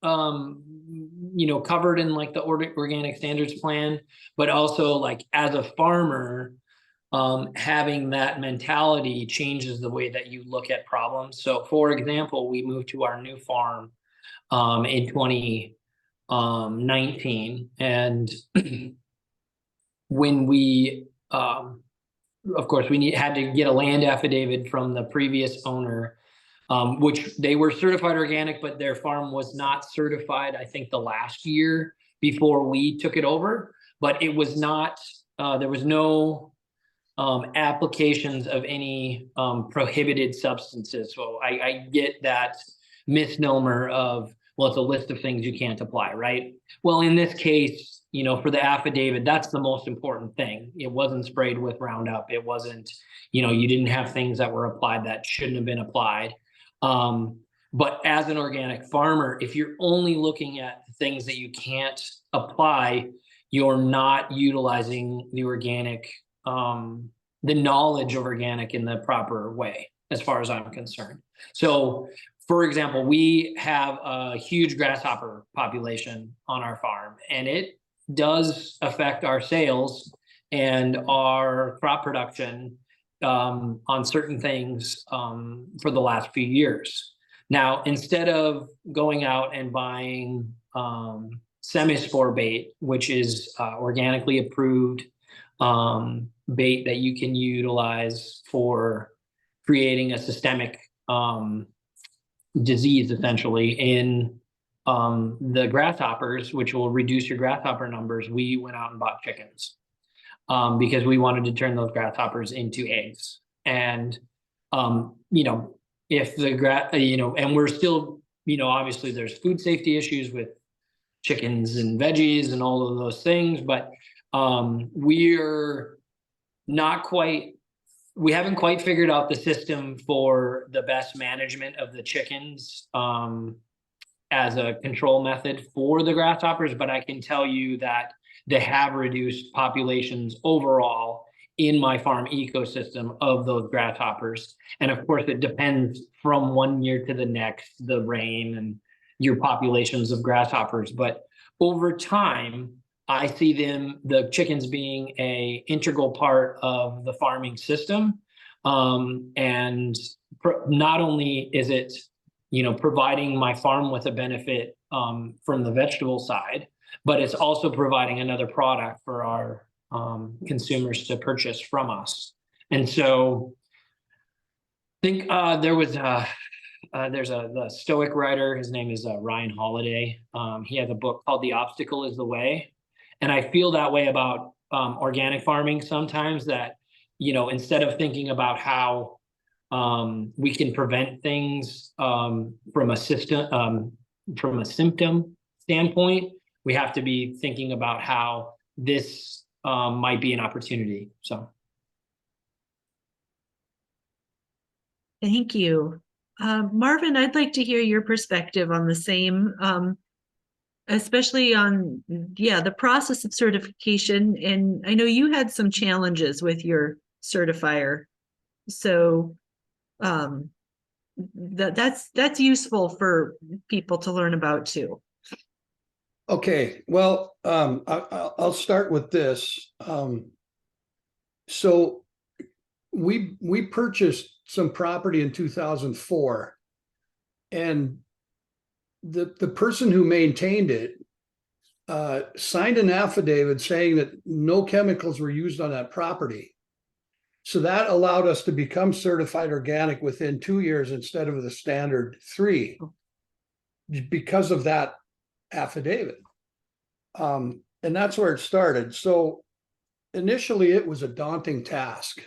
covered in the organic standards plan, but also as a farmer, having that mentality changes the way that you look at problems. So for example, we moved to our new farm in 2019, and when we of course we had to get a land affidavit from the previous owner, which they were certified organic, but their farm was not certified, I think, the last year before we took it over. But it was not, there was no applications of any prohibited substances. So I get that misnomer of, well, it's a list of things you can't apply, right? Well, in this case, for the affidavit, that's the most important thing. It wasn't sprayed with Roundup. It wasn't, you didn't have things that were applied that shouldn't have been applied. But as an organic farmer, if you're only looking at things that you can't apply, you're not utilizing the organic the knowledge of organic in the proper way, as far as I'm concerned. So, for example, we have a huge grasshopper population on our farm, and it does affect our sales and our crop production on certain things for the last few years. Now, instead of going out and buying semi-spore bait, which is organically approved bait that you can utilize for creating a systemic disease, essentially, in the grasshoppers, which will reduce your grasshopper numbers, we went out and bought chickens because we wanted to turn those grasshoppers into eggs. And, you know, if the and we're still, you know, obviously there's food safety issues with chickens and veggies and all of those things, but we're not quite, we haven't quite figured out the system for the best management of the chickens as a control method for the grasshoppers, but I can tell you that they have reduced populations overall in my farm ecosystem of those grasshoppers. And of course, it depends from one year to the next, the rain and your populations of grasshoppers. But over time, I see the chickens being an integral part of the farming system. And not only is it, you know, providing my farm with a benefit from the vegetable side, but it's also providing another product for our consumers to purchase from us. And so I think there's the Stoic writer, his name is Ryan Holiday. He has a book called The Obstacle is the Way. And I feel that way about organic farming sometimes, that, you know, instead of thinking about how we can prevent things from a symptom standpoint, we have to be thinking about how this might be an opportunity. So. Thank you. Marvin, I'd like to hear your perspective on the same, especially on, the process of certification. And I know you had some challenges with your certifier. So that's useful for people to learn about too. Okay, well, I'll start with this. So we purchased some property in 2004, and the person who maintained it signed an affidavit saying that no chemicals were used on that property. So that allowed us to become certified organic within 2 years instead of the standard 3, because of that affidavit. And that's where it started. So initially it was a daunting task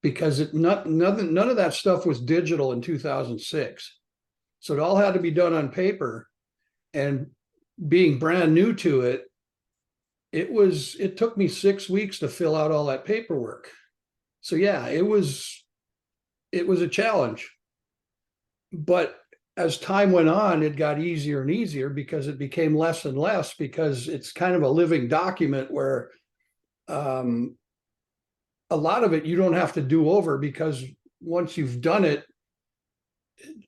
because none of that stuff was digital in 2006. So it all had to be done on paper, and being brand new to it, it took me 6 weeks to fill out all that paperwork. So yeah, it was a challenge, but as time went on, it got easier and easier because it became less and less, because it's kind of a living document where a lot of it you don't have to do over, because once you've done it,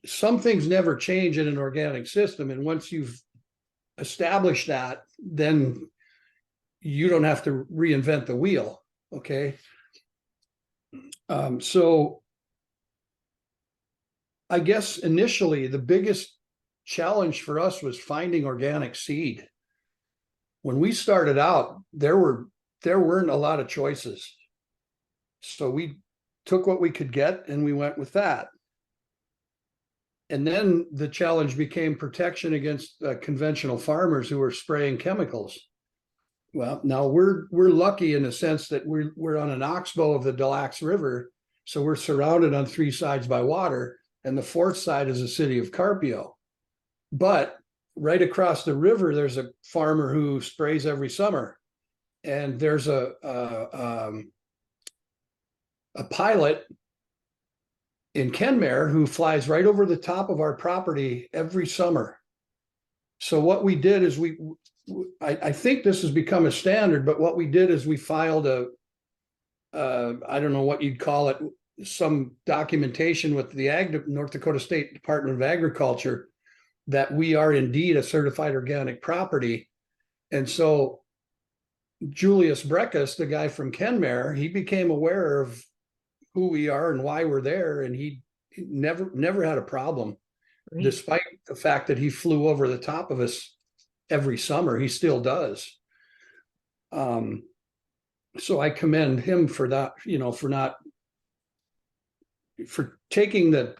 some things never change in an organic system. And once you've established that, then you don't have to reinvent the wheel. Okay. So I guess initially the biggest challenge for us was finding organic seed. When we started out, there weren't a lot of choices. So we took what we could get and we went with that. And then the challenge became protection against conventional farmers who were spraying chemicals. Well, now we're lucky in the sense that we're on an oxbow of the Des Lacs River, so we're surrounded on 3 sides by water, and the 4th side is the city of Carpio. But right across the river, there's a farmer who sprays every summer, and there's a pilot in Kenmare who flies right over the top of our property every summer. So what we did is I think this has become a standard, but what we did is we filed I don't know what you'd call it, some documentation with the North Dakota State Department of Agriculture that we are indeed a certified organic property. And so Julius Breckus, the guy from Kenmare, he became aware of who we are and why we're there, and he never had a problem. Great. Despite the fact that he flew over the top of us every summer. He still does. So I commend him for that, for taking the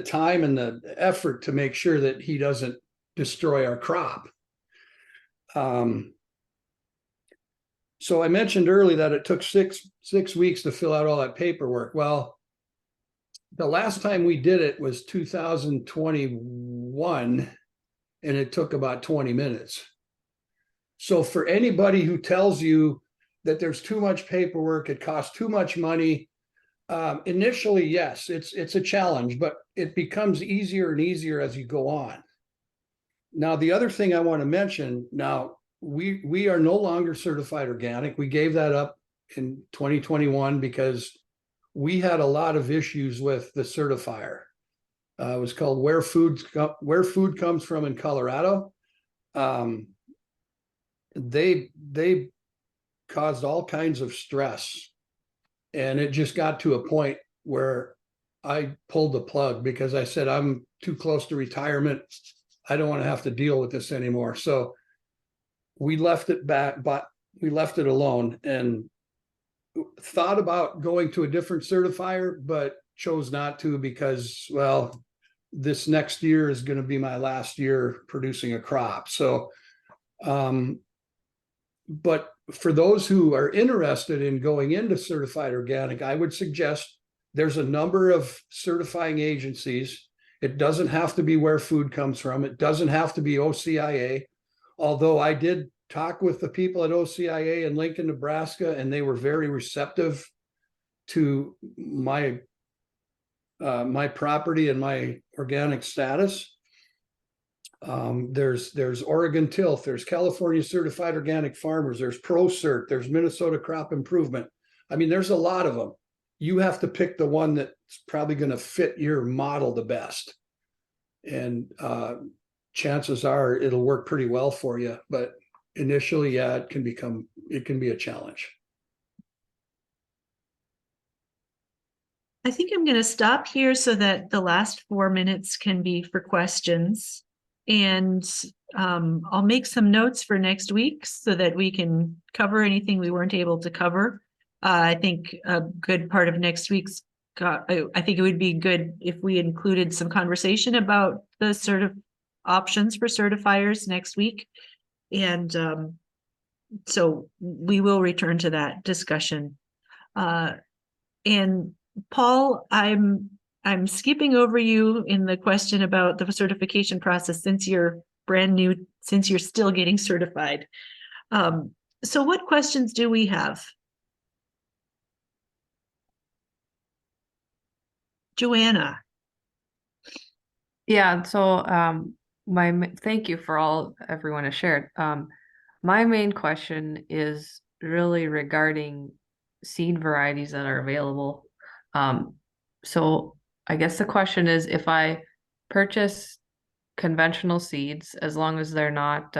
time and the effort to make sure that he doesn't destroy our crop. So I mentioned earlier that it took six weeks to fill out all that paperwork. Well, the last time we did it was 2021, and it took about 20 minutes. So for anybody who tells you that there's too much paperwork, it costs too much money, initially, yes, it's a challenge, but it becomes easier and easier as you go on. Now, the other thing I want to mention, now we are no longer certified organic. We gave that up in 2021 because we had a lot of issues with the certifier. It was called Where Food Comes From in Colorado. They caused all kinds of stress, and it just got to a point where I pulled the plug because I said, I'm too close to retirement. I don't want to have to deal with this anymore. So we left it back, but we left it alone and thought about going to a different certifier, but chose not to because, well, this next year is going to be my last year producing a crop. So, but for those who are interested in going into certified organic, I would suggest there's a number of certifying agencies. It doesn't have to be Where Food Comes From. It doesn't have to be OCIA, although I did talk with the people at OCIA in Lincoln, Nebraska, and they were very receptive to my property and my organic status. There's Oregon Tilth, there's California Certified Organic Farmers, there's ProCert, there's Minnesota Crop Improvement. I mean, there's a lot of them. You have to pick the one that's probably going to fit your model the best. And chances are it'll work pretty well for you. But initially, yeah, it can be a challenge. I think I'm going to stop here so that the last 4 minutes can be for questions. And I'll make some notes for next week so that we can cover anything we weren't able to cover. I think a good part of next week's, I think it would be good if we included some conversation about the options for certifiers next week. And so we will return to that discussion. And Paul, I'm skipping over you in the question about the certification process since you're brand new, since you're still getting certified. So what questions do we have? Joanna. Yeah, so thank you for all everyone has shared. My main question is really regarding seed varieties that are available. So I guess the question is, if I purchase conventional seeds, as long as they're not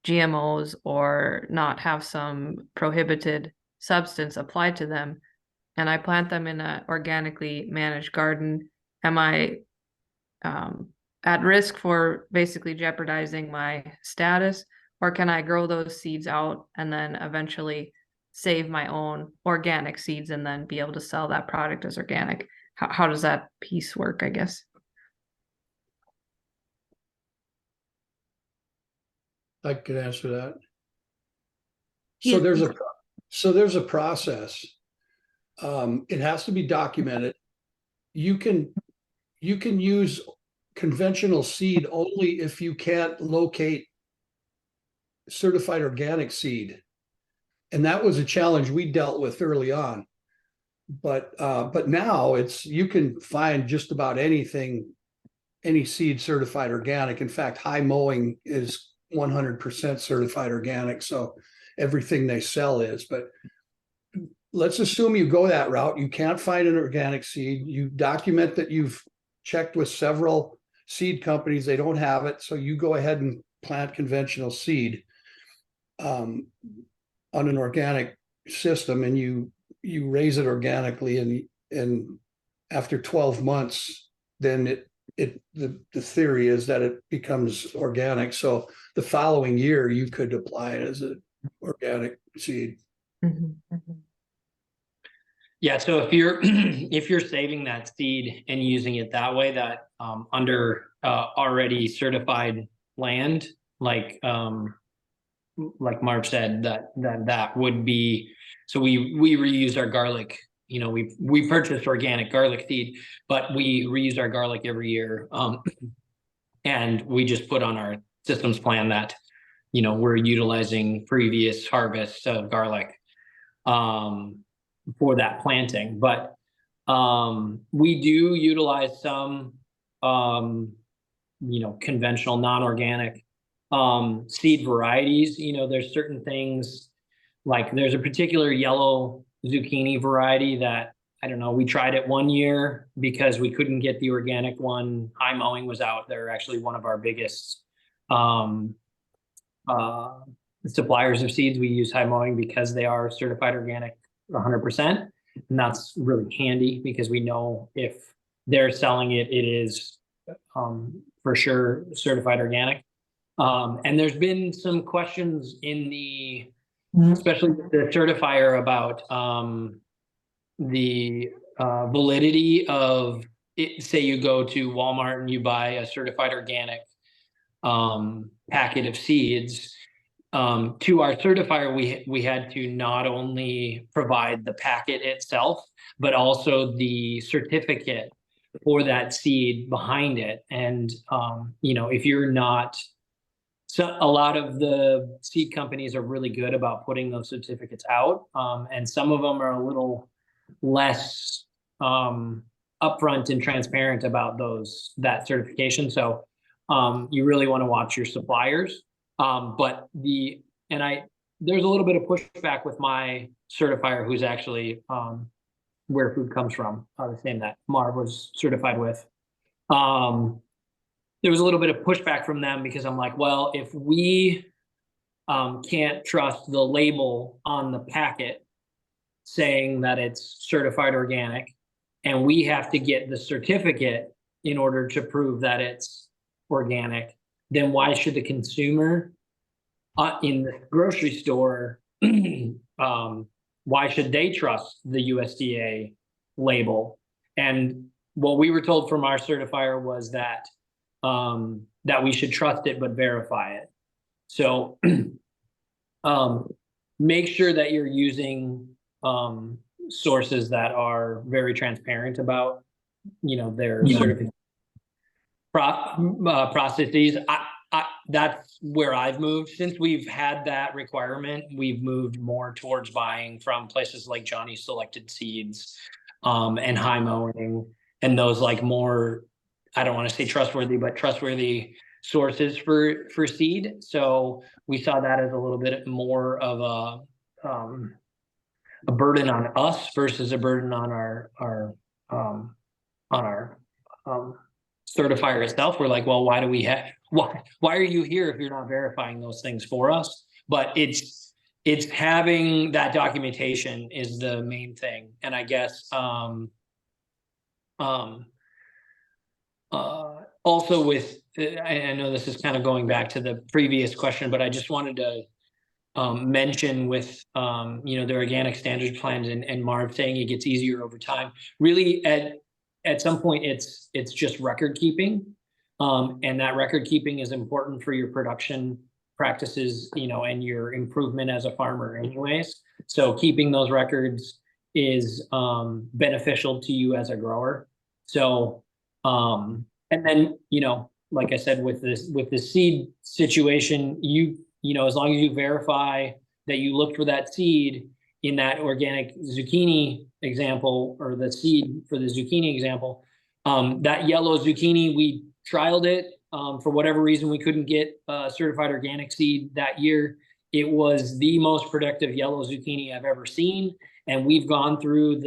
GMOs or not have some prohibited substance applied to them, and I plant them in an organically managed garden, am I at risk for basically jeopardizing my status, or can I grow those seeds out and then eventually save my own organic seeds and then be able to sell that product as organic? How does that piece work, I guess? I could answer that. Yeah. So there's a process. It has to be documented. You can use conventional seed only if you can't locate certified organic seed. And that was a challenge we dealt with early on. But now you can find just about anything, any seed certified organic. In fact, High Mowing is 100% certified organic. So everything they sell is. But let's assume you go that route. You can't find an organic seed. You document that you've checked with several seed companies. They don't have it. So you go ahead and plant conventional seed on an organic system, and you raise it organically, and after 12 months, then the theory is that it becomes organic. So the following year you could apply it as an organic seed. Yeah, so if you're if you're saving that seed and using it that way, that under already certified land, like Marv said, that would be, so we reuse our garlic. You know, we purchased organic garlic seed, but we reuse our garlic every year, and we just put on our systems plan that, you know, we're utilizing previous harvests of garlic for that planting. But we do utilize some you know, conventional non-organic seed varieties. You know, there's certain things, like there's a particular yellow zucchini variety that, I don't know, we tried it one year because we couldn't get the organic one. High Mowing was out. They're actually one of our biggest suppliers of seeds. We use High Mowing because they are certified organic 100%. And that's really handy because we know if they're selling it, it is for sure certified organic. And there's been some questions in the, especially the certifier, about the validity of it. Say you go to Walmart and you buy a certified organic packet of seeds. To our certifier, we had to not only provide the packet itself, but also the certificate for that seed behind it. And you know, if you're not, so a lot of the seed companies are really good about putting those certificates out, and some of them are a little less upfront and transparent about that certification. So you really want to watch your suppliers. But there's a little bit of pushback with my certifier, who's actually where food comes from, the same that Marv was certified with. There was a little bit of pushback from them because I'm like, well, if we can't trust the label on the packet saying that it's certified organic, and we have to get the certificate in order to prove that it's organic, then why should the consumer in the grocery store, why should they trust the USDA label? And what we were told from our certifier was that that we should trust it but verify it. So make sure that you're using sources that are very transparent about, you know, their certification processes. That's where I've moved. Since we've had that requirement, we've moved more towards buying from places like Johnny's Selected Seeds and High Mowing, and those like more, I don't want to say trustworthy, but trustworthy sources for seed. So we saw that as a little bit more of a burden on us versus a burden on our certifier itself. We're like, well, why are you here if you're not verifying those things for us? But it's having that documentation is the main thing. And I guess also with, I know this is kind of going back to the previous question, but I just wanted to mention with you know, the organic standards plans and Marv saying it gets easier over time. Really, at some point, it's just record keeping, and that record keeping is important for your production practices, you know, and your improvement as a farmer, anyways. So keeping those records is beneficial to you as a grower. So and then, you know, like I said, with the seed situation, you know, as long as you verify that you looked for that seed in that organic zucchini example, or the seed for the zucchini example, that yellow zucchini, we trialed it. For whatever reason, we couldn't get certified organic seed that year. It was the most productive yellow zucchini I've ever seen. And we've gone through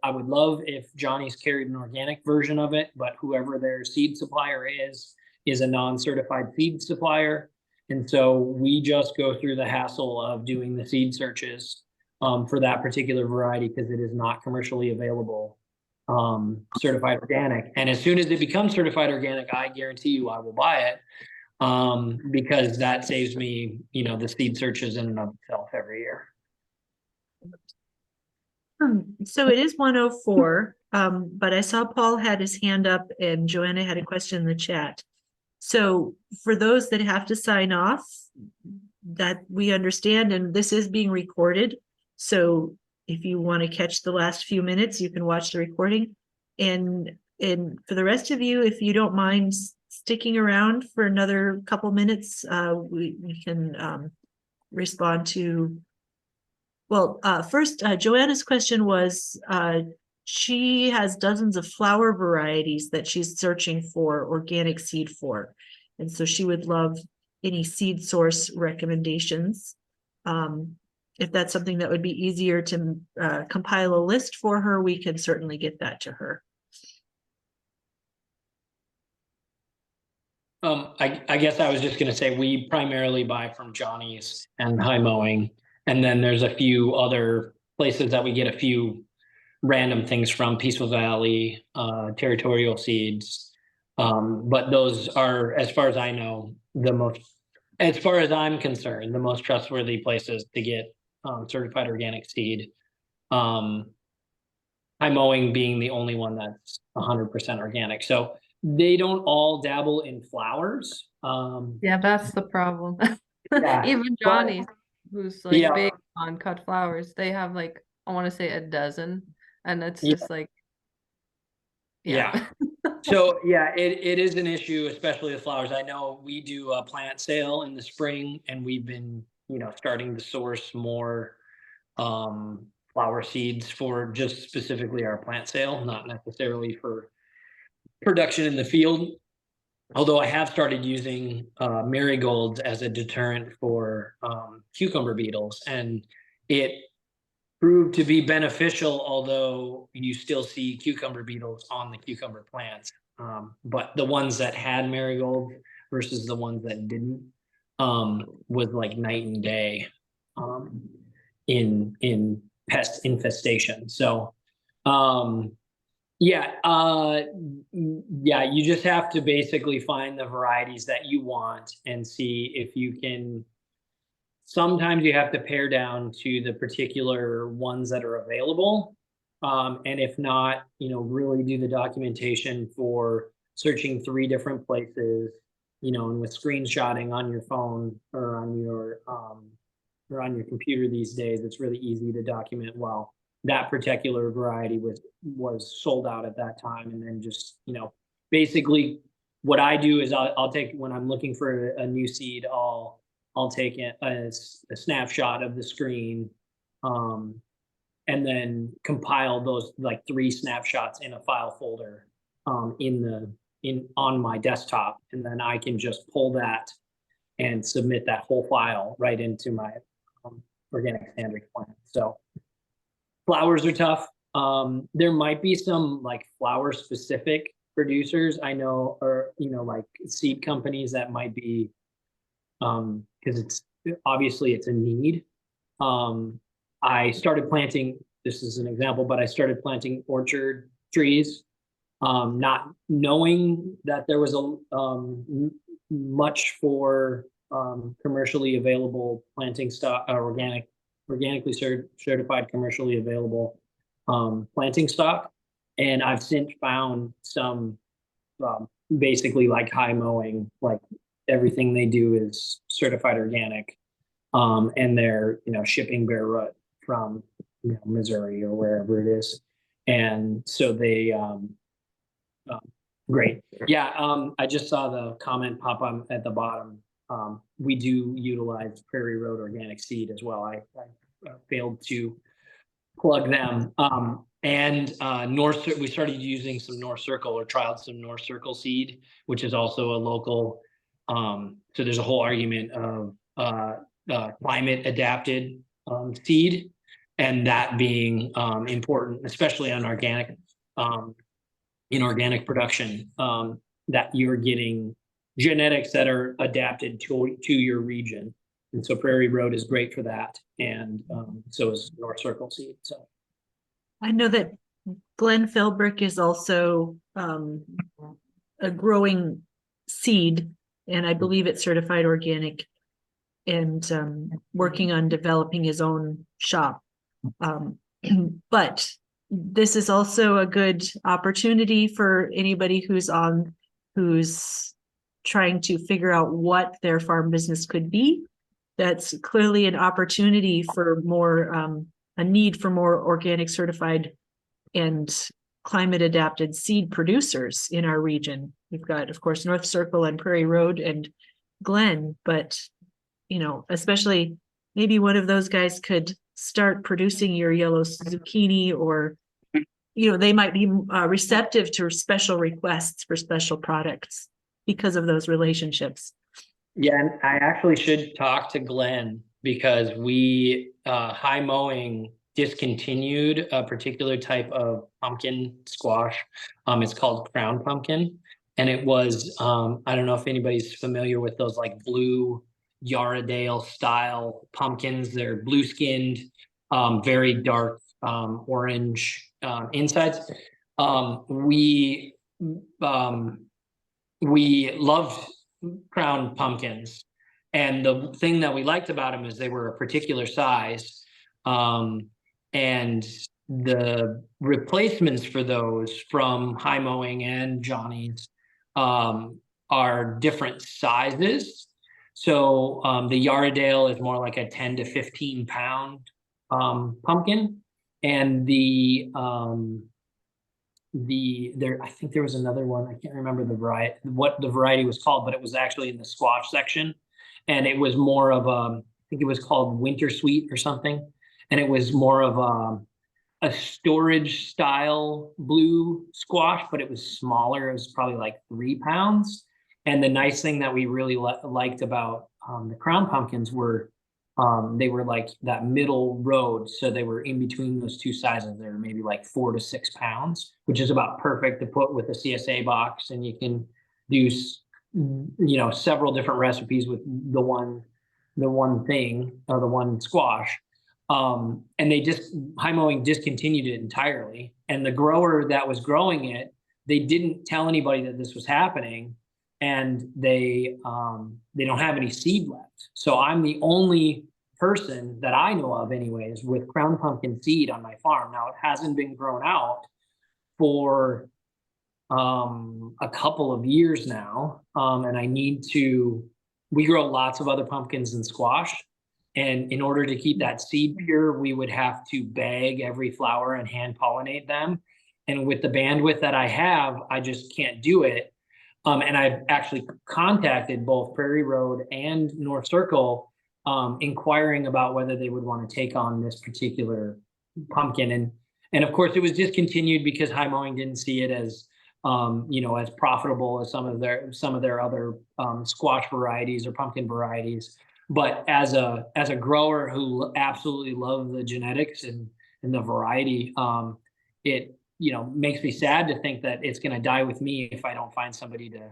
I would love if Johnny's carried an organic version of it, but whoever their seed supplier is a non-certified seed supplier. And so we just go through the hassle of doing the seed searches for that particular variety because it is not commercially available, certified organic. And as soon as it becomes certified organic, I guarantee you I will buy it because that saves me, the seed searches in and of itself every year. So it is 1:04, but I saw Paul had his hand up and Joanna had a question in the chat. So for those that have to sign off, that we understand, and this is being recorded. So if you want to catch the last few minutes, you can watch the recording. And for the rest of you, if you don't mind sticking around for another couple minutes, we can respond to. Well, first, Joanna's question was, she has dozens of flower varieties that she's searching for organic seed for. And so she would love any seed source recommendations. If that's something that would be easier to compile a list for her, we can certainly get that to her. I guess I was just going to say we primarily buy from Johnny's and High Mowing. And then there's a few other places that we get a few random things from, Peaceful Valley, Territorial Seeds. But those are, as far as I know, as far as I'm concerned, the most trustworthy places to get certified organic seed. High Mowing being the only one that's 100% organic. So they don't all dabble in flowers. Yeah, that's the problem. Yeah. Even Johnny's, who's like Yeah. big on cut flowers, they have like, I want to say a dozen, and it's just like, yeah. So yeah, it is an issue, especially with flowers. I know we do a plant sale in the spring, and we've been, starting to source more flower seeds for just specifically our plant sale, not necessarily for production in the field. Although I have started using marigolds as a deterrent for cucumber beetles, and it proved to be beneficial, although you still see cucumber beetles on the cucumber plants. But the ones that had marigolds versus the ones that didn't was like night and day in pest infestation. So you just have to basically find the varieties that you want and see if you can. Sometimes you have to pare down to the particular ones that are available. And if not, really do the documentation for searching 3 different places, and with screenshotting on your phone or on your computer these days, it's really easy to document, well, that particular variety was sold out at that time. And then just, basically what I do is I'll take, when I'm looking for a new seed, I'll take a snapshot of the screen and then compile those like 3 snapshots in a file folder on my desktop. And then I can just pull that and submit that whole file right into my organic standards plan. So flowers are tough. There might be some like flower specific producers I know, or, like seed companies that might be, because it's a need. I started planting, this is an example, but I started planting orchard trees, not knowing that there was much for commercially available planting stock, organically certified commercially available planting stock. And I've since found some basically like High Mowing, like everything they do is certified organic, and they're shipping bare root from Missouri or wherever it is, and so they great. I just saw the comment pop up at the bottom. We do utilize Prairie Road Organic Seed as well. I failed to plug them. And we started using some North Circle, or trialed some North Circle seed, which is also a local. So there's a whole argument of climate adapted seed, and that being important, especially on organic in organic production, that you're getting genetics that are adapted to your region. And so Prairie Road is great for that, and so is North Circle seed. So I know that Glenn Philbrick is also a growing seed, and I believe it's certified organic, and working on developing his own shop. But this is also a good opportunity for anybody who's trying to figure out what their farm business could be. That's clearly an opportunity for more, a need for more organic certified and climate adapted seed producers in our region. We've got, of course, North Circle and Prairie Road and Glen, but especially maybe one of those guys could start producing your yellow zucchini, or they might be receptive to special requests for special products because of those relationships. yeah, and I actually should talk to Glenn, because we high mowing discontinued a particular type of pumpkin squash. It's called crown pumpkin, and it was I don't know if anybody's familiar with those like blue Yaradale style pumpkins. They're blue skinned, very dark orange insides. We loved crown pumpkins, and the thing that we liked about them is they were a particular size, and the replacements for those from high mowing and Johnny's are different sizes. So the Yaradale is more like a 10 to 15 pound pumpkin, and I think there was another one, I can't remember what the variety was called, but it was actually in the squash section, and it was more of I think it was called Winter Sweet or something, and it was more of a storage style blue squash, but it was smaller. It was probably like 3 pounds. And the nice thing that we really liked about the crown pumpkins were they were like that middle road. So they were in between those two sizes. They were maybe like 4 to 6 pounds, which is about perfect to put with a CSA box. And you can do, several different recipes with the one thing, or the one squash. And they high mowing discontinued it entirely. And the grower that was growing it, they didn't tell anybody that this was happening. And they don't have any seed left. So I'm the only person that I know of anyways with crown pumpkin seed on my farm. Now it hasn't been grown out for a couple of years now. And we grow lots of other pumpkins and squash. And in order to keep that seed pure, we would have to bag every flower and hand pollinate them. And with the bandwidth that I have, I just can't do it. And I've actually contacted both Prairie Road and North Circle, inquiring about whether they would want to take on this particular pumpkin. And of course, it was discontinued because high mowing didn't see it as, as profitable as some of their other squash varieties or pumpkin varieties. But as a grower who absolutely love the genetics and the variety, it makes me sad to think that it's going to die with me if I don't find somebody to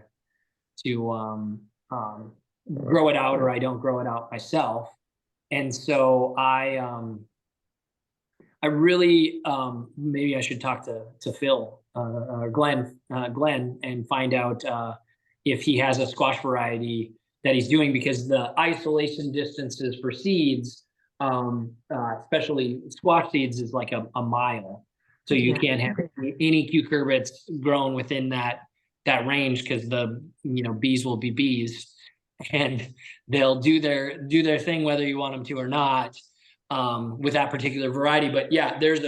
grow it out, or I don't grow it out myself. And so I really, maybe I should talk to Phil or Glenn, and find out if he has a squash variety that he's doing, because the isolation distances for seeds, especially squash seeds, is like a mile. So you can't have any cucurbits grown within that range, because the bees will be bees, and they'll do their thing whether you want them to or not, with that particular variety. But yeah, there's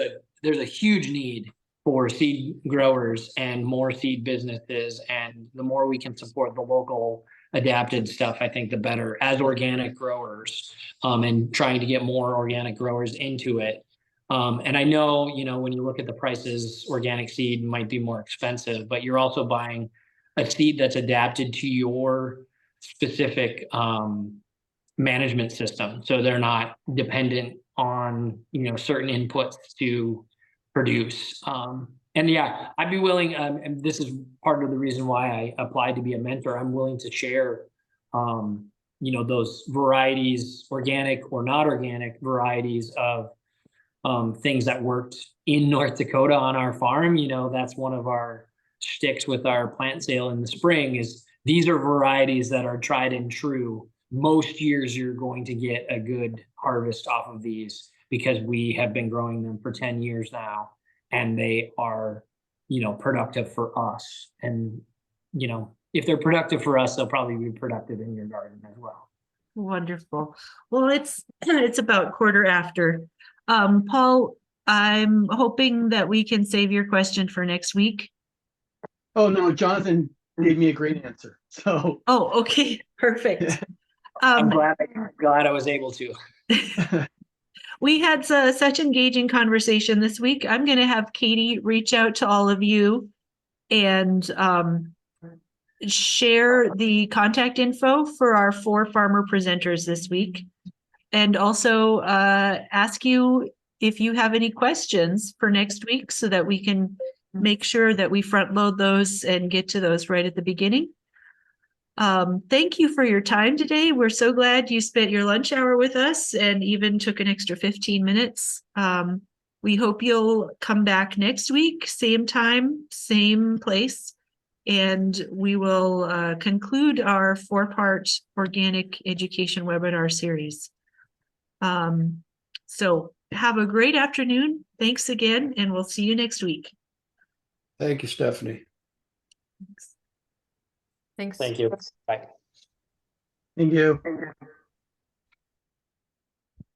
a huge need for seed growers and more seed businesses, and the more we can support the local adapted stuff, I think the better, as organic growers, and trying to get more organic growers into it. And I know, when you look at the prices, organic seed might be more expensive, but you're also buying a seed that's adapted to your specific management system. So they're not dependent on, certain inputs to produce. And yeah, I'd be willing, and this is part of the reason why I applied to be a mentor. I'm willing to share, those varieties, organic or not organic varieties of things that worked in North Dakota on our farm. That's one of our sticks with our plant sale in the spring is these are varieties that are tried and true. Most years you're going to get a good harvest off of these because we have been growing them for 10 years now and they are, productive for us. And, if they're productive for us, they'll probably be productive in your garden as well. Wonderful. Well, it's about quarter after. Paul, I'm hoping that we can save your question for next week. Oh, no, Jonathan gave me a great answer. So. Oh, okay, perfect. I'm glad I was able to. We had such engaging conversation this week. I'm going to have Katie reach out to all of you and share the contact info for our 4 farmer presenters this week. And also ask you if you have any questions for next week so that we can make sure that we front load those and get to those right at the beginning. Thank you for your time today. We're so glad you spent your lunch hour with us and even took an extra 15 minutes. We hope you'll come back next week, same time, same place, and we will conclude our 4-part organic education webinar series. So have a great afternoon. Thanks again, and we'll see you next week. Thank you, Stephanie. Thanks. Thank you. Bye. Thank you.